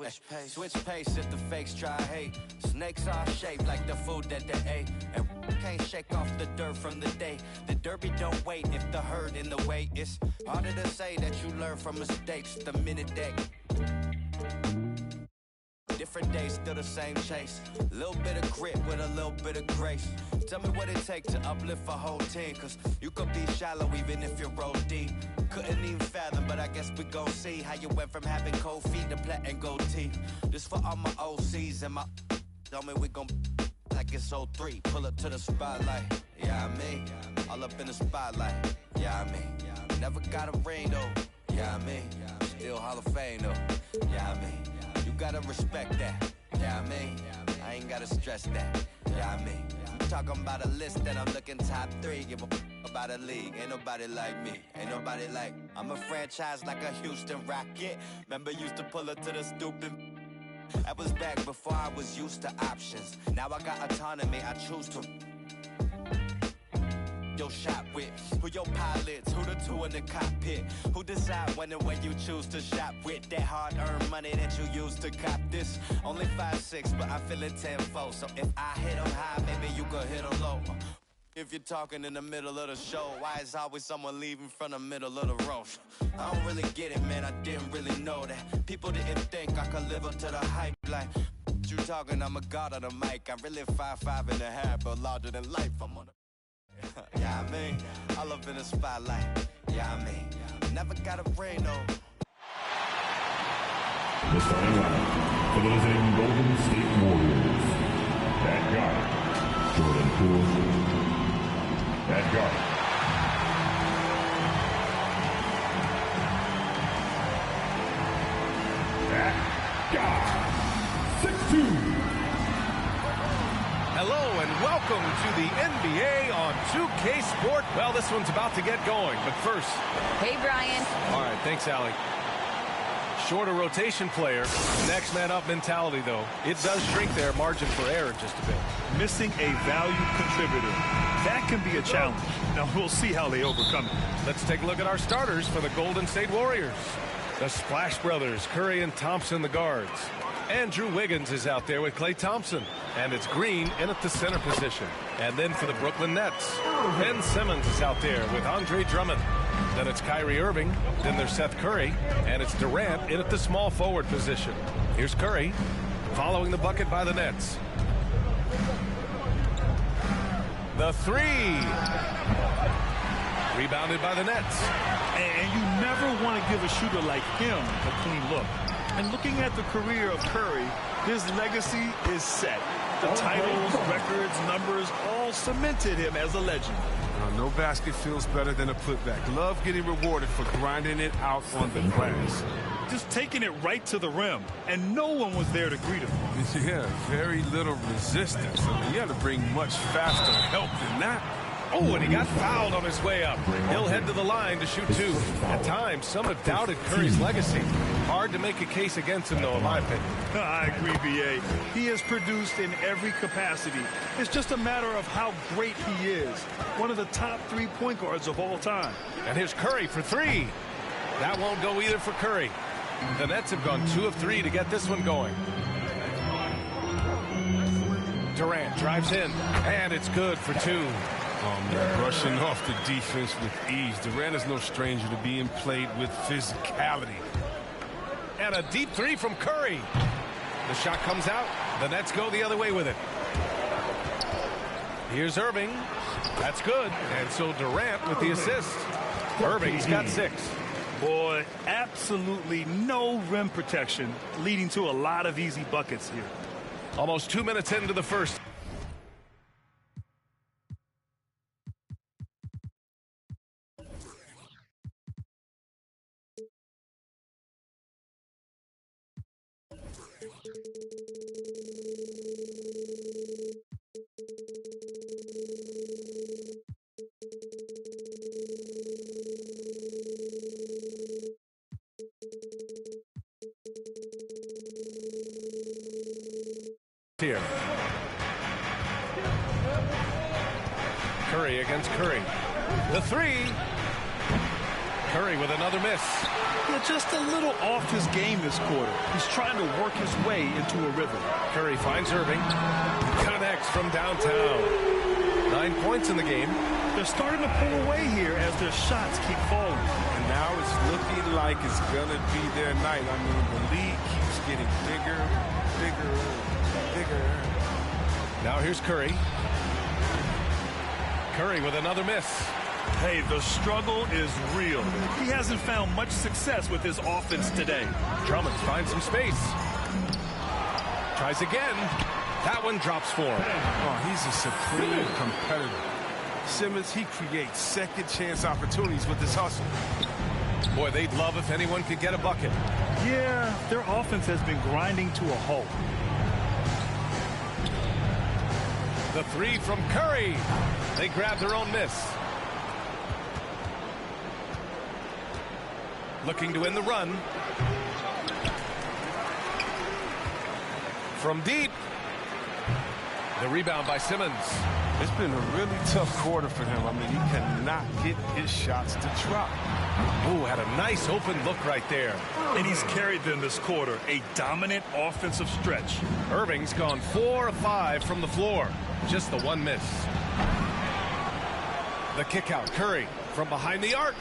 Switch pace if the fakes try hate. Snakes are shaped like the food that they ate. And can't shake off the dirt from the day. The derby don't wait if the herd in the way. It's harder to say that you learn from mistakes the minute that. Different days, still the same chase. A little bit of grit with a little bit of grace. Tell me what it takes to uplift a whole team. Cause you could be shallow even if you roll deep. Couldn't even fathom, but I guess we gon' see how you went from having cold feet to platinum gold teeth. This for all my OCs and my tell me we gon' like it's 03. Pull up to the spotlight, yeah I mean. All up in the spotlight, yeah I mean. Never got a ring though, yeah I mean. Still Hall of Fame though, yeah I mean. You gotta respect that, yeah I mean. I ain't gotta stress that, yeah I mean. I'm talking about a list that I'm looking top 3. Give a about a league, ain't nobody like me. Ain't nobody like, I'm a franchise like a Houston Rocket. Remember used to pull her to the stupid. That was back before I was used to options. Now I got autonomy, I choose to. Your shot with, who your pilots, who the two in the cockpit, who decide when and where you choose to shop with that hard-earned money that you use to cop this. Only 5'6", but I'm feeling 10-4. So if I hit them high, maybe you could hit them low. If you're talking in the middle of the show, why is always someone leaving from the middle of the road? I don't really get it, man, I didn't really know that. People didn't think I could live up to the hype. Like, you talking, I'm a god on the mic. I'm really 5'5" and a half, but larger than life. I'm on the yeah, I mean, all up in the spotlight. Yeah, I mean, never got a brain though. The starting lineup for the Lausanne Golden State Warriors. At guard, Jordan Poole. At guard, at guard, 6'2". Hello and welcome to the NBA on 2K Sport. Well, this one's about to get going, but first. Hey, Brian. All right, thanks, Allie. Shorter rotation player, next man up mentality, though. It does shrink their margin for error just a bit. Missing a value contributor. That can be a challenge. Now, we'll see how they overcome it. Let's take a look at our starters for the Golden State Warriors. The Splash Brothers, Curry and Thompson, the guards. Andrew Wiggins is out there with Klay Thompson. And it's Green in at the center position. And then for the Brooklyn Nets, Ben Simmons is out there with Andre Drummond. Then it's Kyrie Irving. Then there's Seth Curry. And it's Durant in at the small forward position. Here's Curry following the bucket by the Nets. The three. Rebounded by the Nets. And you never want to give a shooter like him a clean look. And looking at the career of Curry, his legacy is set. The titles, records, numbers all cemented him as a legend. No basket feels better than a putback. Love getting rewarded for grinding it out on the glass. Just taking it right to the rim, and no one was there to greet him. Yeah, very little resistance. I mean, you had to bring much faster help than that. Oh, and he got fouled on his way up. He'll head to the line to shoot two. At times, some have doubted Curry's legacy. Hard to make a case against him, though, in my opinion. I agree, B.A. He has produced in every capacity. It's just a matter of how great he is. One of the top 3 point guards of all time. And here's Curry for three. That won't go either for Curry. The Nets have gone 2 of 3 to get this one going. Durant drives in, and it's good for 2. Oh, man, brushing off the defense with ease. Durant is no stranger to being played with physicality. And a deep 3 from Curry. The shot comes out. The Nets go the other way with it. Here's Irving. That's good. And so Durant with the assist. Irving's got 6. Boy, absolutely no rim protection, leading to a lot of easy buckets here. Almost 2 minutes into the first. Here. Curry against Curry. The 3. Curry with another miss. Yeah, just a little off his game this quarter. He's trying to work his way into a rhythm. Curry finds Irving. Connects from downtown. 9 points in the game. They're starting to pull away here as their shots keep falling. And now it's looking like it's going to be their night. I mean, the lead keeps getting bigger, bigger. Now here's Curry. Curry with another miss. Hey, the struggle is real. He hasn't found much success with his offense today. Drummond finds some space. Tries again. That one drops for him. Oh, he's a supreme competitor. Simmons, he creates second chance opportunities with his hustle. Boy, they'd love if anyone could get a bucket. Yeah, their offense has been grinding to a halt. The 3 from Curry. They grab their own miss. Looking to win the run. From deep. The rebound by Simmons. It's been a really tough quarter for him. I mean, he cannot get his shots to drop. Ooh, had a nice open look right there. And he's carried them this quarter. A dominant offensive stretch. Irving's gone 4 of 5 from the floor. Just the 1 miss. The kick out. Curry from behind the arc.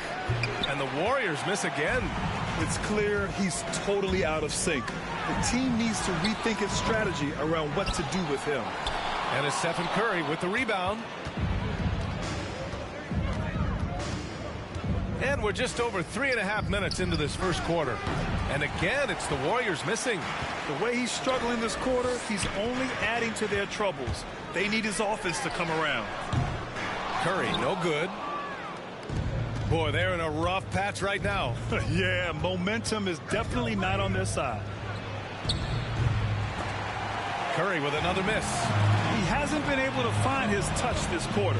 And the Warriors miss again. It's clear he's totally out of sync. The team needs to rethink its strategy around what to do with him. And it's Stephen Curry with the rebound. And we're just over 3.5 minutes into this first quarter. And again, it's the Warriors missing. The way he's struggling this quarter, he's only adding to their troubles. They need his offense to come around. Curry, no good. Boy, they're in a rough patch right now. Yeah, momentum is definitely not on their side. Curry with another miss. He hasn't been able to find his touch this quarter.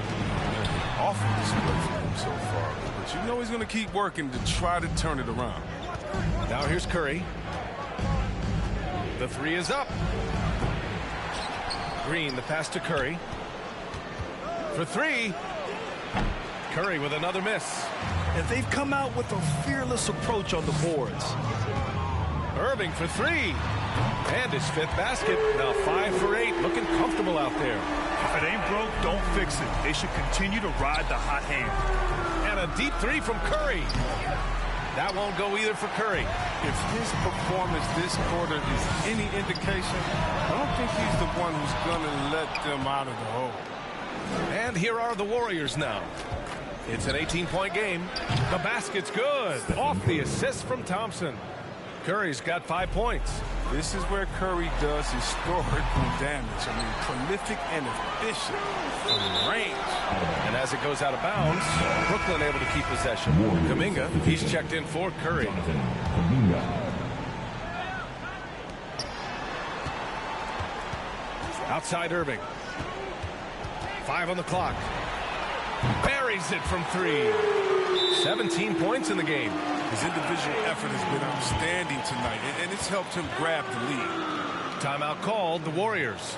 Awful display for him so far. But you know he's going to keep working to try to turn it around. Now here's Curry. The 3 is up. Green, the pass to Curry. For 3. Curry with another miss. And they've come out with a fearless approach on the boards. Irving for 3. And his 5th basket. Now 5 for 8. Looking comfortable out there. If it ain't broke, don't fix it. They should continue to ride the hot hand. And a deep 3 from Curry. That won't go either for Curry. If his performance this quarter is any indication, I don't think he's the one who's going to let them out of the hole. And here are the Warriors now. It's an 18-point game. The basket's good. Off the assist from Thompson. Curry's got 5 points. This is where Curry does historical damage. I mean, prolific and efficient from range. And as it goes out of bounds, Brooklyn able to keep possession. Kuminga, he's checked in for Curry. Outside Irving. 5 on the clock. Buries it from 3. 17 points in the game. His individual effort has been outstanding tonight, and it's helped him grab the lead. Timeout called, the Warriors.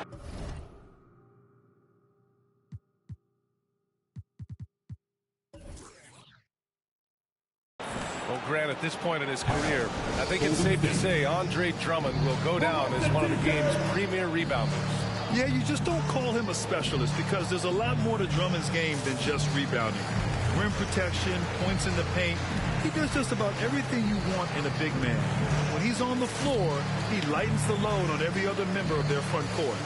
Well, Grant, at this point in his career, I think it's safe to say Andre Drummond will go down as one of the game's premier rebounders. Yeah, you just don't call him a specialist because there's a lot more to Drummond's game than just rebounding. Rim protection, points in the paint. He does just about everything you want in a big man. When he's on the floor, he lightens the load on every other member of their front court.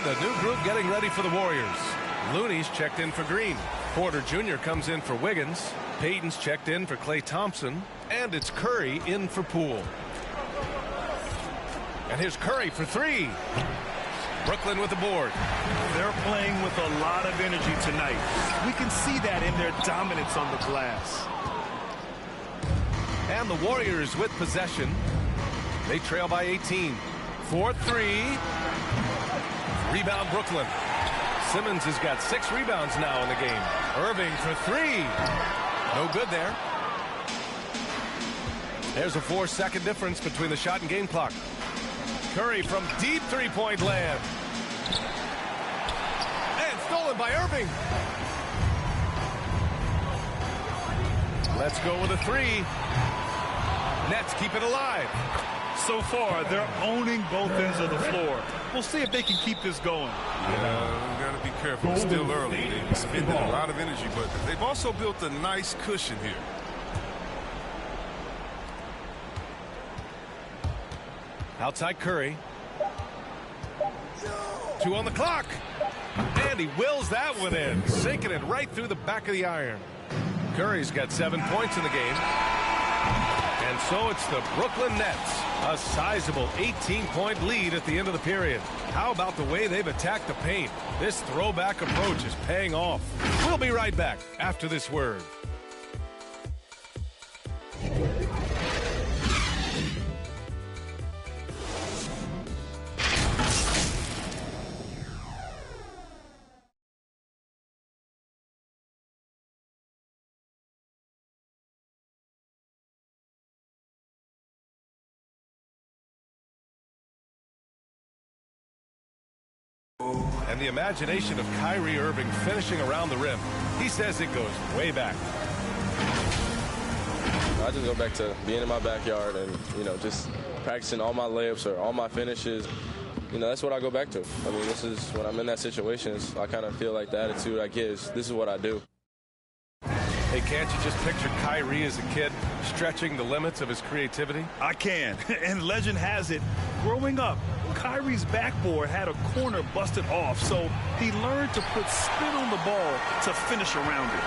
A new group getting ready for the Warriors. Looney's checked in for Green. Porter Jr. comes in for Wiggins. Payton's checked in for Klay Thompson. And it's Curry in for Poole. And here's Curry for three. Brooklyn with the board. They're playing with a lot of energy tonight. We can see that in their dominance on the glass. And the Warriors with possession. They trail by 18. 4-3. Rebound Brooklyn. Simmons has got 6 rebounds now in the game. Irving for three. No good there. There's a 4-second difference between the shot and game clock. Curry from deep three-point land. And stolen by Irving. Let's go with a three. Nets keep it alive. So far, they're owning both ends of the floor. We'll see if they can keep this going. Yeah, we got to be careful. It's still early. They've expended a lot of energy, but they've also built a nice cushion here. Outside Curry. 2 on the clock. And he wills that one in, sinking it right through the back of the iron. Curry's got 7 points in the game. And so it's the Brooklyn Nets. A sizable 18-point lead at the end of the period. How about the way they've attacked the paint? This throwback approach is paying off. We'll be right back after this word. And the imagination of Kyrie Irving finishing around the rim. He says it goes way back. I just go back to being in my backyard and, just practicing all my layups or all my finishes. That's what I go back to. I mean, this is when I'm in that situation, I kind of feel like the attitude I get is this is what I do. Hey, can't you just picture Kyrie as a kid stretching the limits of his creativity? I can. And legend has it, growing up, Kyrie's backboard had a corner busted off, so he learned to put spin on the ball to finish around it.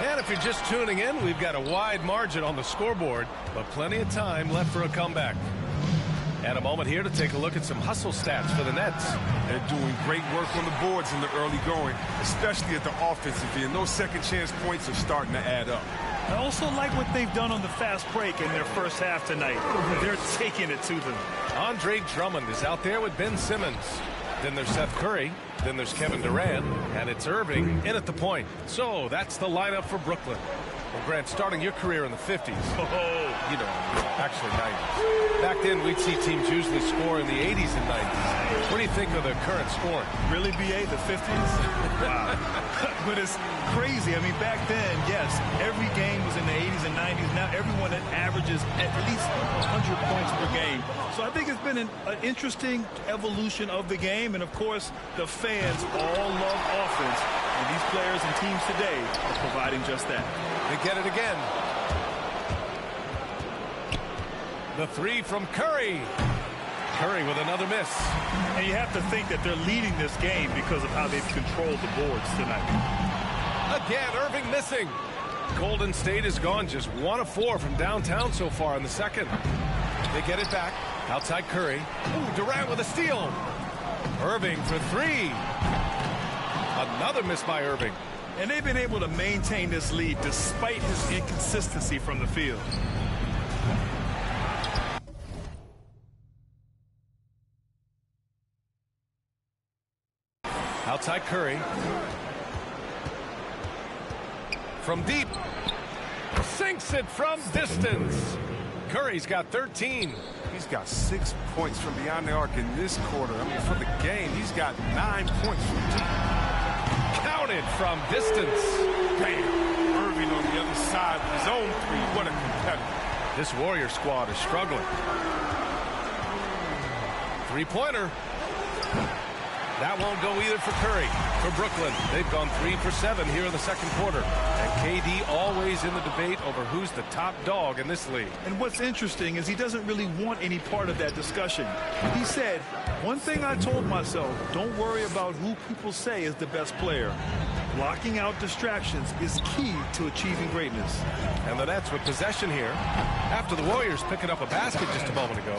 And if you're just tuning in, we've got a wide margin on the scoreboard, but plenty of time left for a comeback. And a moment here to take a look at some hustle stats for the Nets. They're doing great work on the boards in the early going, especially at the offensive end. Those second chance points are starting to add up. I also like what they've done on the fast break in their first half tonight. They're taking it to them. Andre Drummond is out there with Ben Simmons. Then there's Seth Curry. Then there's Kevin Durant. And it's Irving in at the point. So that's the lineup for Brooklyn. Well, Grant, starting your career in the 50s. Actually 90s. Back then, we'd see teams usually score in the 80s and 90s. What do you think of the current scoring? Really, BA, the 50s? Wow. But it's crazy. I mean, back then, yes, every game was in the 80s and 90s. Now everyone averages at least 100 points per game. So I think it's been an interesting evolution of the game. And, of course, the fans all love offense. And these players and teams today are providing just that. They get it again. The three from Curry. Curry with another miss. And you have to think that they're leading this game because of how they've controlled the boards tonight. Again, Irving missing. Golden State has gone just 1 of 4 from downtown so far in the second. They get it back. Outside Curry. Ooh, Durant with a steal. Irving for three. Another miss by Irving. And they've been able to maintain this lead despite his inconsistency from the field. Outside Curry. From deep. Sinks it from distance. Curry's got 13. He's got 6 points from beyond the arc in this quarter. I mean, for the game, he's got 9 points from deep. Counted from distance. Bam. Irving on the other side with his own three. What a competitor. This Warrior squad is struggling. Three-pointer. That won't go either for Curry. For Brooklyn, they've gone 3 for 7 here in the second quarter. And KD always in the debate over who's the top dog in this league. And what's interesting is he doesn't really want any part of that discussion. He said, one thing I told myself, don't worry about who people say is the best player. Blocking out distractions is key to achieving greatness. And the Nets with possession here after the Warriors picking up a basket just a moment ago.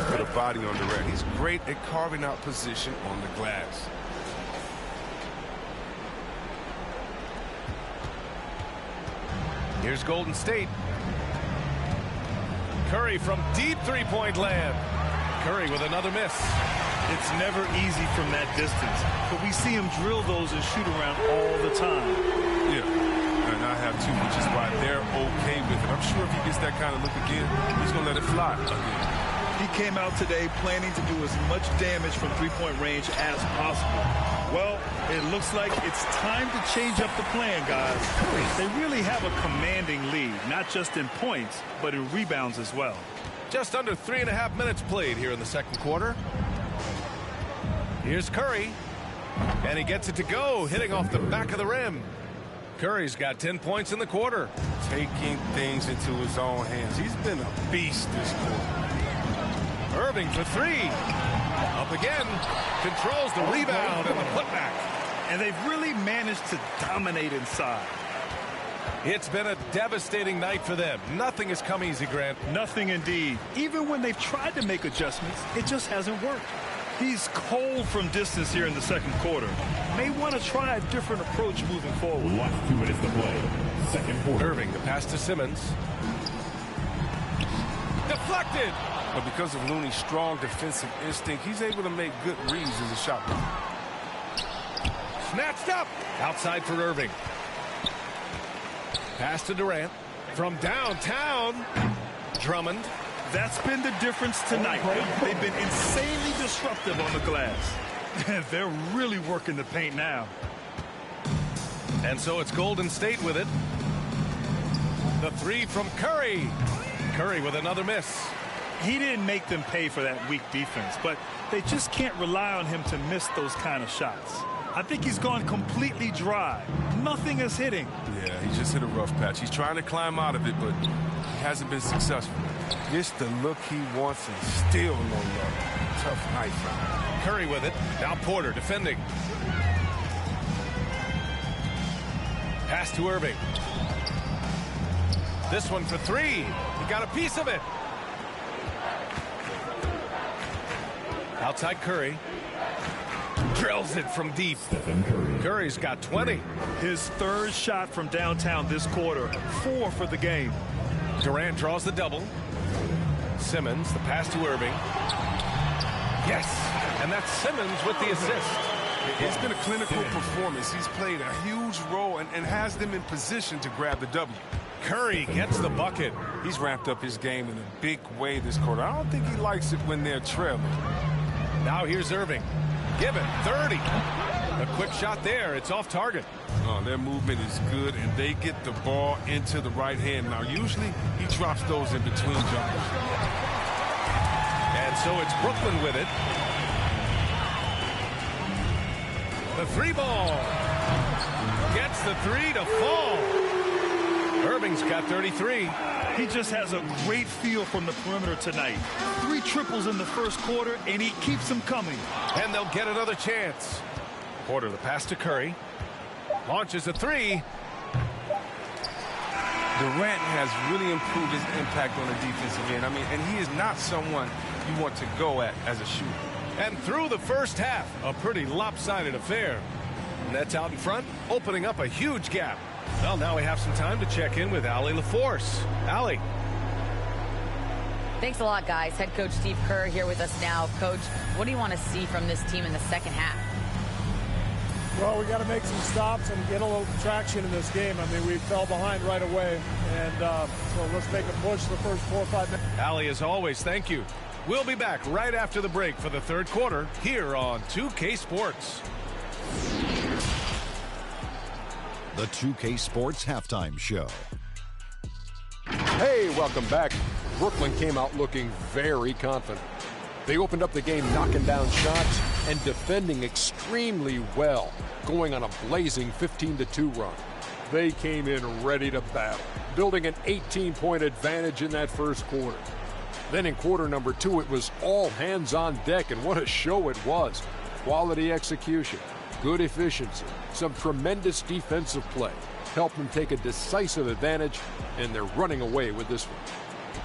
Put a body on Durant. He's great at carving out position on the glass. Here's Golden State. Curry from deep three-point land. Curry with another miss. It's never easy from that distance, but we see him drill those and shoot around all the time. Yeah, and I have too, which is why they're okay with it. I'm sure if he gets that kind of look again, he's going to let it fly again. He came out today planning to do as much damage from three-point range as possible. Well, it looks like it's time to change up the plan, guys. They really have a commanding lead, not just in points, but in rebounds as well. Just under 3.5 minutes played here in the second quarter. Here's Curry, and he gets it to go, hitting off the back of the rim. Curry's got 10 points in the quarter. Taking things into his own hands. He's been a beast this quarter. Irving for three. Up again. Controls the rebound and the putback. And they've really managed to dominate inside. It's been a devastating night for them. Nothing has come easy, Grant. Nothing indeed. Even when they've tried to make adjustments, it just hasn't worked. He's cold from distance here in the second quarter. May want to try a different approach moving forward. Last 2 minutes to play. Second quarter. Irving, the pass to Simmons. Deflected. But because of Looney's strong defensive instinct, he's able to make good reads as a shot blocker. Snatched up. Outside for Irving. Pass to Durant. From downtown. Drummond. That's been the difference tonight. They've been insanely disruptive on the glass. They're really working the paint now. And so it's Golden State with it. The three from Curry. Curry with another miss. He didn't make them pay for that weak defense, but they just can't rely on him to miss those kind of shots. I think he's gone completely dry. Nothing is hitting. Yeah, he just hit a rough patch. He's trying to climb out of it, but he hasn't been successful. Just the look he wants and still no luck. Tough night for him. Curry with it. Now Porter defending. Pass to Irving. This one for three. He got a piece of it. Outside Curry. Drills it from deep. Curry's got 20. His third shot from downtown this quarter. 4 for the game. Durant draws the double. Simmons, the pass to Irving. Yes, and that's Simmons with the assist. It's been a clinical performance. He's played a huge role and has them in position to grab the W. Curry gets the bucket. He's ramped up his game in a big way this quarter. I don't think he likes it when they're trailing. Now here's Irving. Give it 30. A quick shot there. It's off target. Their movement is good, and they get the ball into the right hand. Now, usually he drops those in between jumpers. And so it's Brooklyn with it. The three ball. Gets the three to fall. Irving's got 33. He just has a great feel from the perimeter tonight. 3 triples in the first quarter, and he keeps them coming. And they'll get another chance. Porter, the pass to Curry. Launches a three. Durant has really improved his impact on the defensive end. I mean, and he is not someone you want to go at as a shooter. And through the first half, a pretty lopsided affair. Nets out in front, opening up a huge gap. Well, now we have some time to check in with Allie LaForce. Allie. Thanks a lot, guys. Head coach Steve Kerr here with us now. Coach, what do you want to see from this team in the second half? Well, we got to make some stops and get a little traction in this game. I mean, we fell behind right away, and so let's make a push the first 4 or 5 minutes. Ali, as always, thank you. We'll be back right after the break for the third quarter here on 2K Sports. The 2K Sports Halftime Show. Hey, welcome back. Brooklyn came out looking very confident. They opened up the game knocking down shots and defending extremely well, going on a blazing 15-2 run. They came in ready to battle, building an 18-point advantage in that first quarter. Then in quarter number 2, it was all hands on deck, and what a show it was. Quality execution, good efficiency, some tremendous defensive play helped them take a decisive advantage, and they're running away with this one.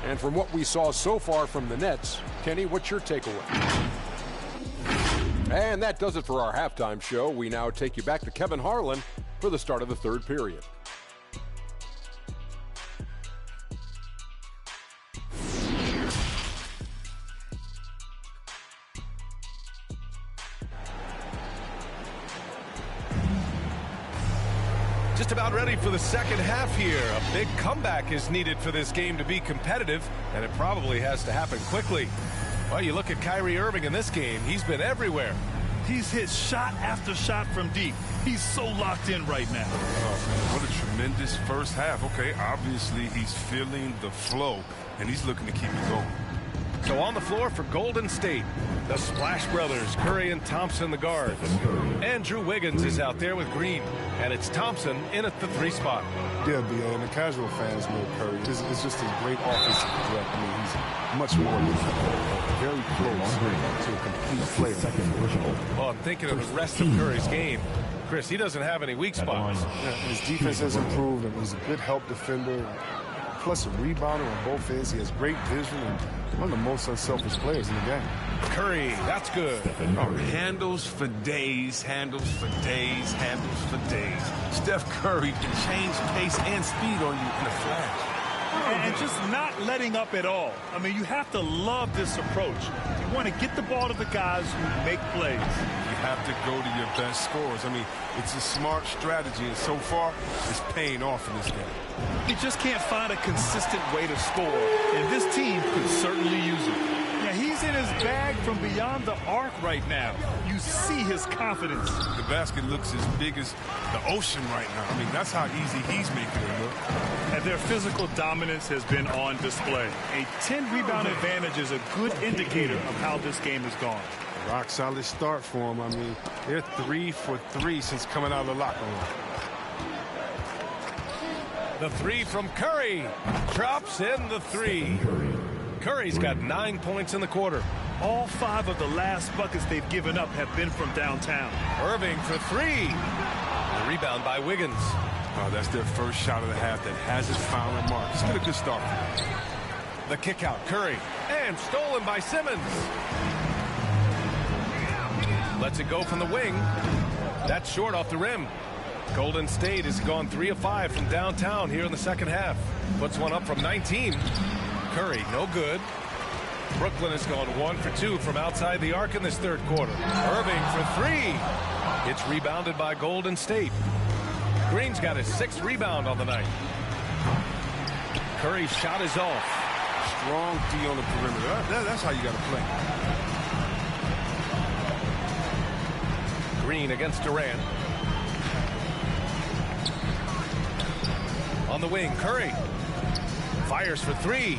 And from what we saw so far from the Nets, Kenny, what's your takeaway? And that does it for our halftime show. We now take you back to Kevin Harlan for the start of the third period. Just about ready for the second half here. A big comeback is needed for this game to be competitive, and it probably has to happen quickly. Well, you look at Kyrie Irving in this game. He's been everywhere. He's hit shot after shot from deep. He's so locked in right now. Oh, man, what a tremendous first half. Okay, obviously he's feeling the flow, and he's looking to keep it going. So on the floor for Golden State, the Splash Brothers, Curry and Thompson, the guards. Andrew Wiggins is out there with Green, and it's Thompson in at the 3 spot. Yeah, B.A., and the casual fans know Curry. It's just a great offensive threat. I mean, he's much more than very close to a complete player. Well, I'm thinking of the rest of Curry's game. Chris, he doesn't have any weak spots. Yeah, his defense has improved, and he's a good help defender. Plus a rebounder on both ends. He has great vision and one of the most unselfish players in the game. Curry, that's good. Handles for days, handles for days, handles for days. Steph Curry can change pace and speed on you in a flash. And just not letting up at all. I mean, you have to love this approach. You want to get the ball to the guys who make plays. You have to go to your best scorers. I mean, it's a smart strategy, and so far, it's paying off in this game. He just can't find a consistent way to score, and this team could certainly use it. Yeah, he's in his bag from beyond the arc right now. You see his confidence. The basket looks as big as the ocean right now. I mean, that's how easy he's making it look. And their physical dominance has been on display. A 10-rebound advantage is a good indicator of how this game has gone. Rock solid start for him. I mean, they're 3 for 3 since coming out of the locker room. The 3 from Curry. Drops in the 3. Curry's got 9 points in the quarter. All 5 of the last buckets they've given up have been from downtown. Irving for 3. The rebound by Wiggins. Oh, that's their first shot of the half that hasn't found a mark. It's been a good start. The kick out, Curry. And stolen by Simmons. Lets it go from the wing. That's short off the rim. Golden State has gone 3 of 5 from downtown here in the second half. Puts one up from 19. Curry, no good. Brooklyn has gone 1 for 2 from outside the arc in this third quarter. Irving for 3. It's rebounded by Golden State. Green's got his 6th rebound on the night. Curry's shot is off. Strong D on the perimeter. That's how you got to play. Green against Durant. On the wing, Curry fires for 3.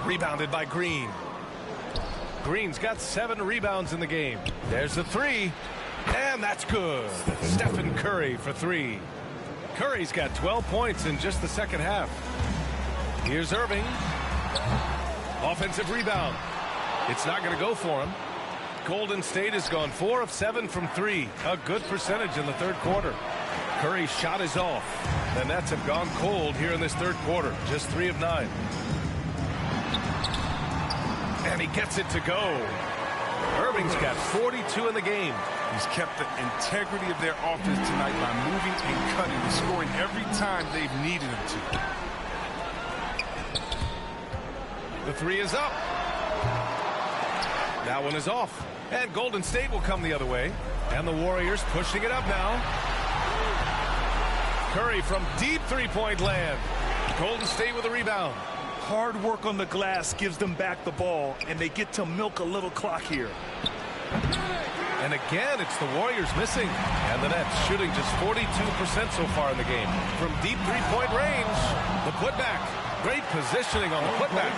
Rebounded by Green. Green's got 7 rebounds in the game. There's the 3. And that's good. Stephen Curry for 3. Curry's got 12 points in just the second half. Here's Irving. Offensive rebound. It's not going to go for him. Golden State has gone 4 of 7 from 3. A good percentage in the third quarter. Curry's shot is off. The Nets have gone cold here in this third quarter. Just 3 of 9. And he gets it to go. Irving's got 42 in the game. He's kept the integrity of their offense tonight by moving and cutting and scoring every time they've needed him to. The 3 is up. That one is off. And Golden State will come the other way. And the Warriors pushing it up now. Curry from deep three-point land. Golden State with a rebound. Hard work on the glass gives them back the ball, and they get to milk a little clock here. And again, it's the Warriors missing. And the Nets shooting just 42% so far in the game. From deep three-point range, the putback. Great positioning on the putback.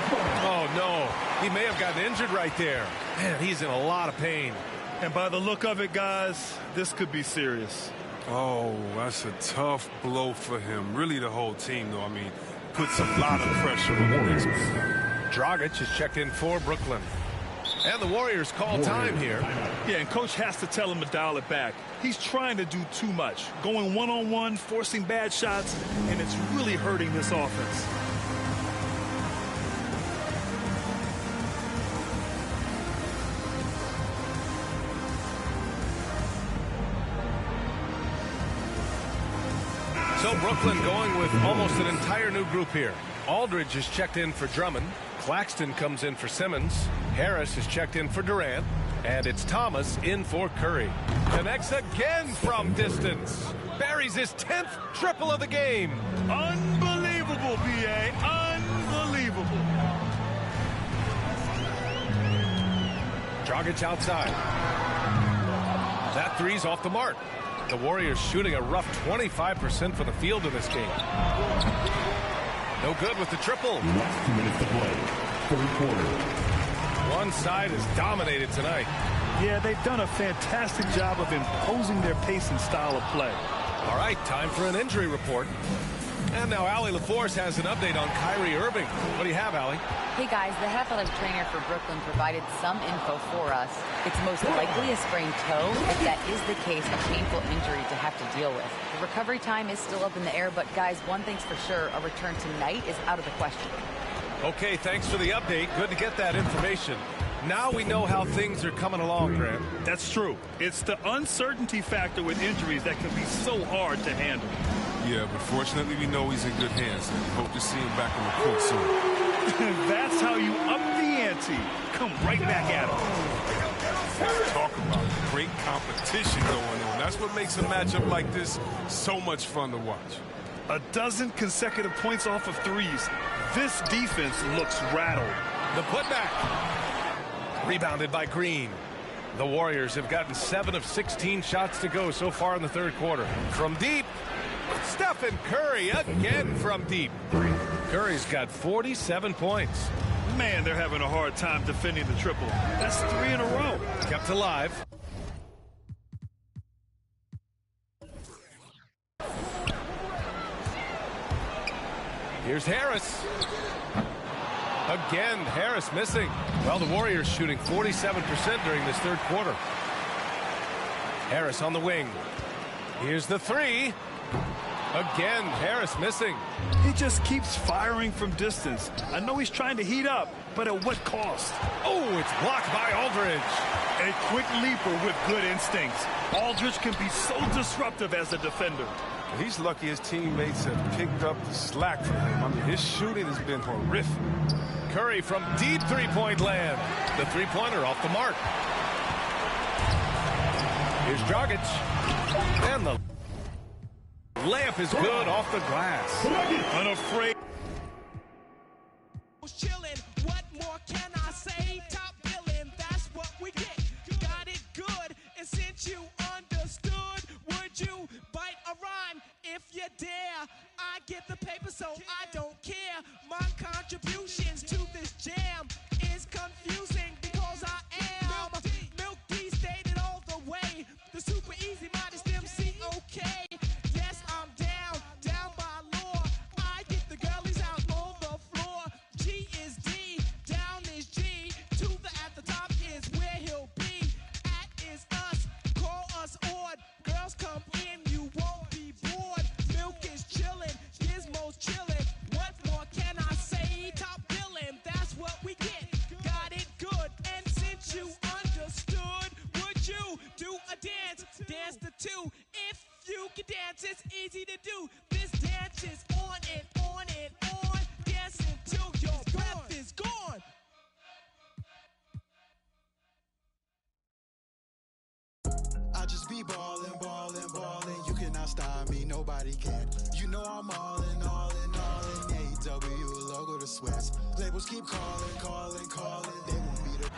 Oh, no. He may have gotten injured right there. Man, he's in a lot of pain. And by the look of it, guys, this could be serious. Oh, that's a tough blow for him. Really the whole team, though. I mean, puts a lot of pressure on the Warriors. Dragic is checked in for Brooklyn. And the Warriors call time here. Yeah, and Coach has to tell him to dial it back. He's trying to do too much. Going one-on-one, forcing bad shots, and it's really hurting this offense. So Brooklyn going with almost an entire new group here. Aldridge is checked in for Drummond. Claxton comes in for Simmons. Harris is checked in for Durant. And it's Thomas in for Curry. Connects again from distance. Buries his 10th triple of the game. Unbelievable, B.A. Unbelievable. Dragic outside. That three's off the mark. The Warriors shooting a rough 25% for the field in this game. No good with the triple. Last 2 minutes to play. Third quarter. One side is dominated tonight. Yeah, they've done a fantastic job of imposing their pace and style of play. All right, time for an injury report. And now Allie LaForce has an update on Kyrie Irving. What do you have, Allie? Hey, guys, the head athletic trainer for Brooklyn provided some info for us. It's most likely a sprained toe. If that is the case, a painful injury to have to deal with. The recovery time is still up in the air, but, guys, one thing's for sure, a return tonight is out of the question. Okay, thanks for the update. Good to get that information. Now we know how things are coming along, Grant. That's true. It's the uncertainty factor with injuries that can be so hard to handle. Yeah, but fortunately we know he's in good hands. And hope to see him back on the court soon. That's how you up the ante. Come right back at him. Talk about great competition going on. That's what makes a matchup like this so much fun to watch. A dozen consecutive points off of threes. This defense looks rattled. The putback. Rebounded by Green. The Warriors have gotten 7 of 16 shots to go so far in the third quarter. From deep, Stephen Curry again from deep. Curry's got 47 points. Man, they're having a hard time defending the triple. That's 3 in a row. Kept alive. Here's Harris. Again, Harris missing. Well, the Warriors shooting 47% during this third quarter. Harris on the wing. Here's the three. Again, Harris missing. He just keeps firing from distance. I know he's trying to heat up, but at what cost? Oh, it's blocked by Aldridge. A quick leaper with good instincts. Aldridge can be so disruptive as a defender. He's lucky his teammates have picked up the slack from him. I mean, his shooting has been horrific. Curry from deep three-point land. The three-pointer off the mark. Here's Dragic. And the layup is good off the glass. Unafraid. Chilling, what more can I say? Top billing, that's what we get. Got it good, and since you understood, would you bite a rhyme if you dare? I get the paper, so I don't care. My contributions to this jam is confusing because I am Milk D stated all the way. The super easy modest MC, okay. Yes, I'm down by law. I get the girlies out on the floor. G is D, down is G. To the at the top is where he'll be. At is us, call us odd. Girls come in, you won't be bored. Milk is chillin', Gizmo's chillin'. What more can I say? be ballin', ballin', ballin'. You cannot stop me, nobody can. You know I'm all in, all in, all in. AEW, logo to sweats. Labels keep calling, calling, calling. They want me to...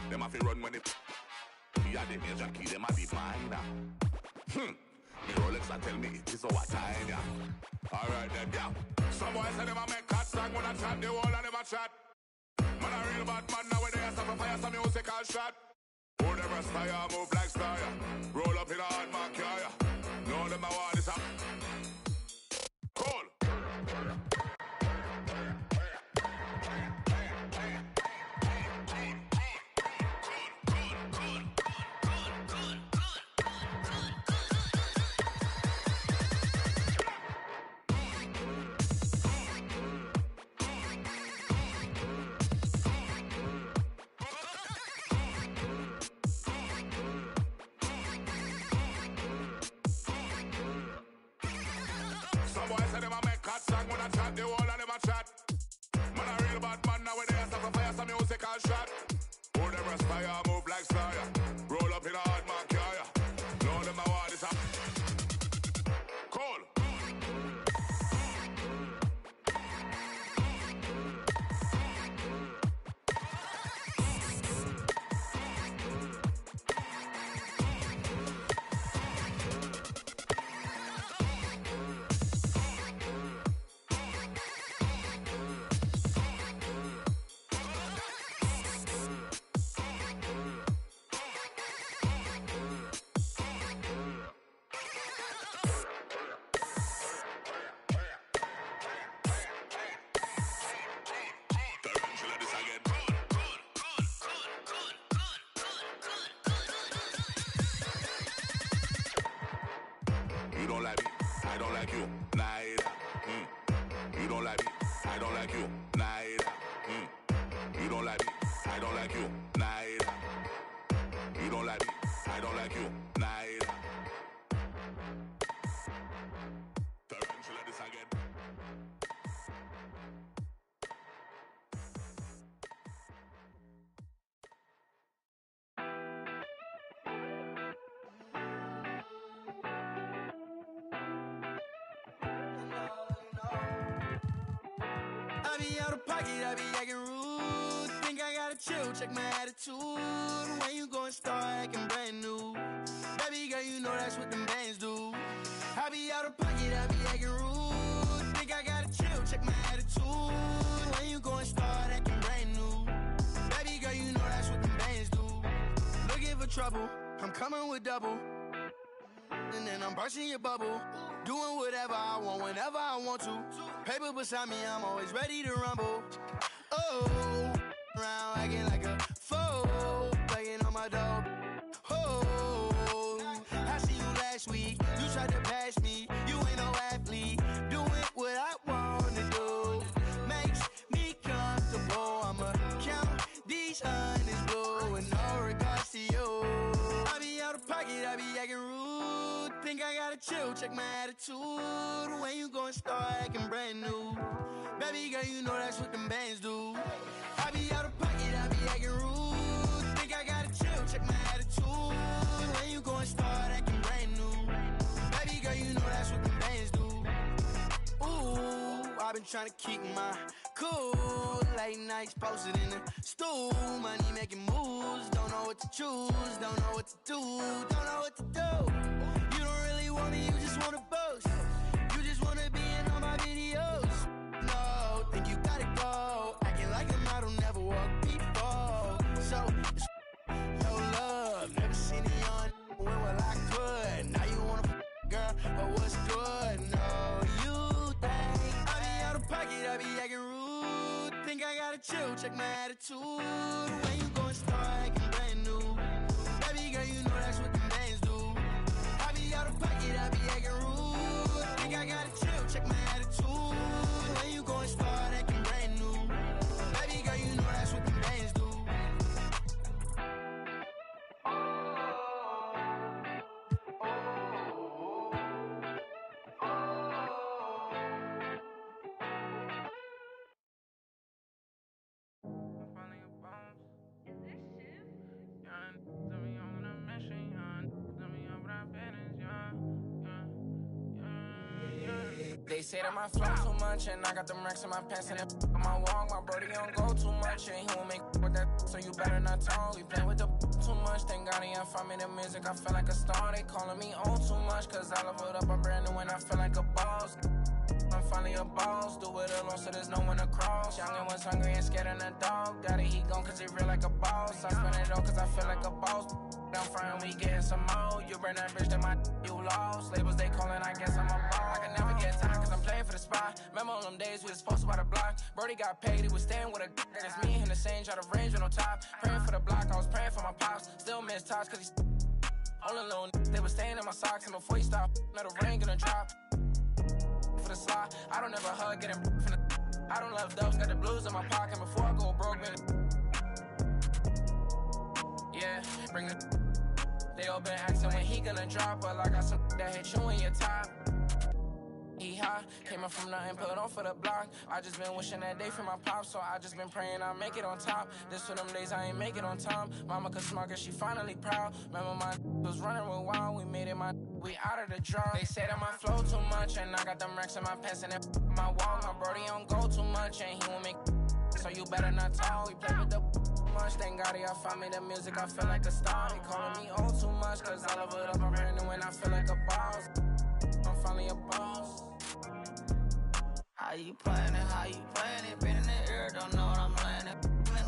Them have to run when it. Yeah, the major key, them have the minor. The Rolex I tell me it is our time, yeah. Alright then, yeah. Some boys say them a make cut song when I chat, the wall I never chat. Man a real bad man nowadays, I fire some musical shot. Who never style, move like style. Roll up in a hard mark, yeah. No, them a want this up. Cool. a chat. Man a real bad man nowadays, have to fire some music and shot. Who them respire, move like fire. Roll up in a hard man carrier. Know them a want this a cool. I be acting rude. Think I gotta chill, check my attitude. When you gon' start acting brand new? Baby girl, you know that's what them bands do. I be out of pocket, I be acting rude. Think I gotta chill, check my attitude. When you gon' start acting brand new? Baby girl, you know that's what them bands do. Looking for trouble, I'm coming with double. And then I'm bursting your bubble. Doing whatever I want, whenever I want to. Paper beside me, I'm always ready to rumble. Oh, around acting like a fool, begging on my dog. Oh, I see you last week. You tried to pass me. You ain't no athlete. Doing what I want to do makes me comfortable. I'ma count these hundreds blue with no regards to you. I be out of pocket, I be acting rude. Think I gotta chill, check my attitude. When you gon' start acting brand new? Baby girl, you know that's what them bands do. I be out of pocket, I be acting rude. Think I gotta chill, check my attitude. When you gon' start acting brand new? Baby girl, you know that's what them bands do. Ooh, I've been trying to keep my cool. Late nights posted in the stool. Money making moves. Don't know what to choose. Don't know what to do. Don't know what to do. You don't really want me, you just wanna boast. You just wanna be in all my videos. No, think you gotta go. Acting like a model, never walked before. So, it's no love. Never seen it on when well I could. Now you wanna girl, but what's good? No, you think I be out of pocket, I be acting rude. Think I gotta chill, check my attitude. When you gon' start acting brand new? Baby girl, you know that's what them bands do. I be out of pocket, I be acting rude. Think I gotta chill, check my attitude. When you gon' start acting brand new? Baby girl, you know that's what them bands do. They say that my flow too much, and I got them racks in my pants, and on my walk, my brody don't go too much, and he won't make with that, so you better not talk. We play with the too much, thank God he ain't find me the music, I feel like a star. They calling me on too much, cause I leveled up, I'm brand new, and I feel like a boss. I'm finally a boss, do it alone so there's no one to cross. Young and was hungry and scared of the dog. Daddy, he gone cause he real like a boss. I spend it all cause I feel like a boss. I'm frying, we getting some more. You burn that bitch, then my you lost. Labels they calling, I guess I'm a boss. I can never get time cause I'm playing for the spot. Remember all them days we was posted by the block. Brody got paid, he was staying with a dick. It's me and the same, try to range with no top. Praying for the block, I was praying for my pops. Still miss tops cause he's all alone. They was staying in my socks and before he stopped, let the rain gonna drop. For the slot, I don't ever hug, getting from the I don't love those, got the blues in my pocket before I go broke, man. Yeah, bring the they all been asking when he gonna drop, but I got some that hit you in your top. High, came up from nothing, put on for the block. I just been wishing that day for my pop, so I just been praying I make it on top. This for them days I ain't make it on time. Mama could smart, cause she finally proud. Remember my was running with wild, we made it we out of the draw. They say that my flow too much, and I got them racks in my pants and my wall. My brody don't go too much, and he won't make so you better not talk. We play with the much, thank God y'all found me the music, I feel like a star. They calling me old too much, cause all of it up I'm running when I feel like a boss. I'm finally a boss. How you playing it, how you playing it? Been in the air, don't know what I'm landing.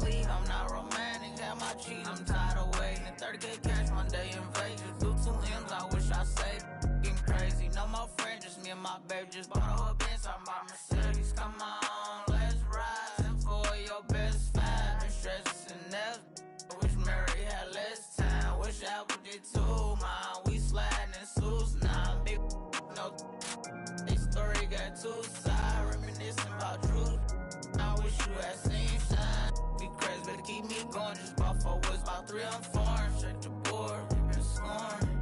Lead, I'm not romantic, got my cheese, I'm tired of waiting. 30K cash one day in Vegas, do 2 M's, I wish I saved. Getting crazy, no more friends, just me and my baby. Just bought a whole Benz, I'm by Mercedes. Come on, let's ride. And for your best five, been stressing that. Wish Mary had less time, wish Apple did too, man. We sliding in suits now, big no. This story got 2 sides, reminiscing about truth. I wish you had seen shine. Be crazy, better keep me going. Just bought 4 woods, about 3 on 4. Check the board, been scoring.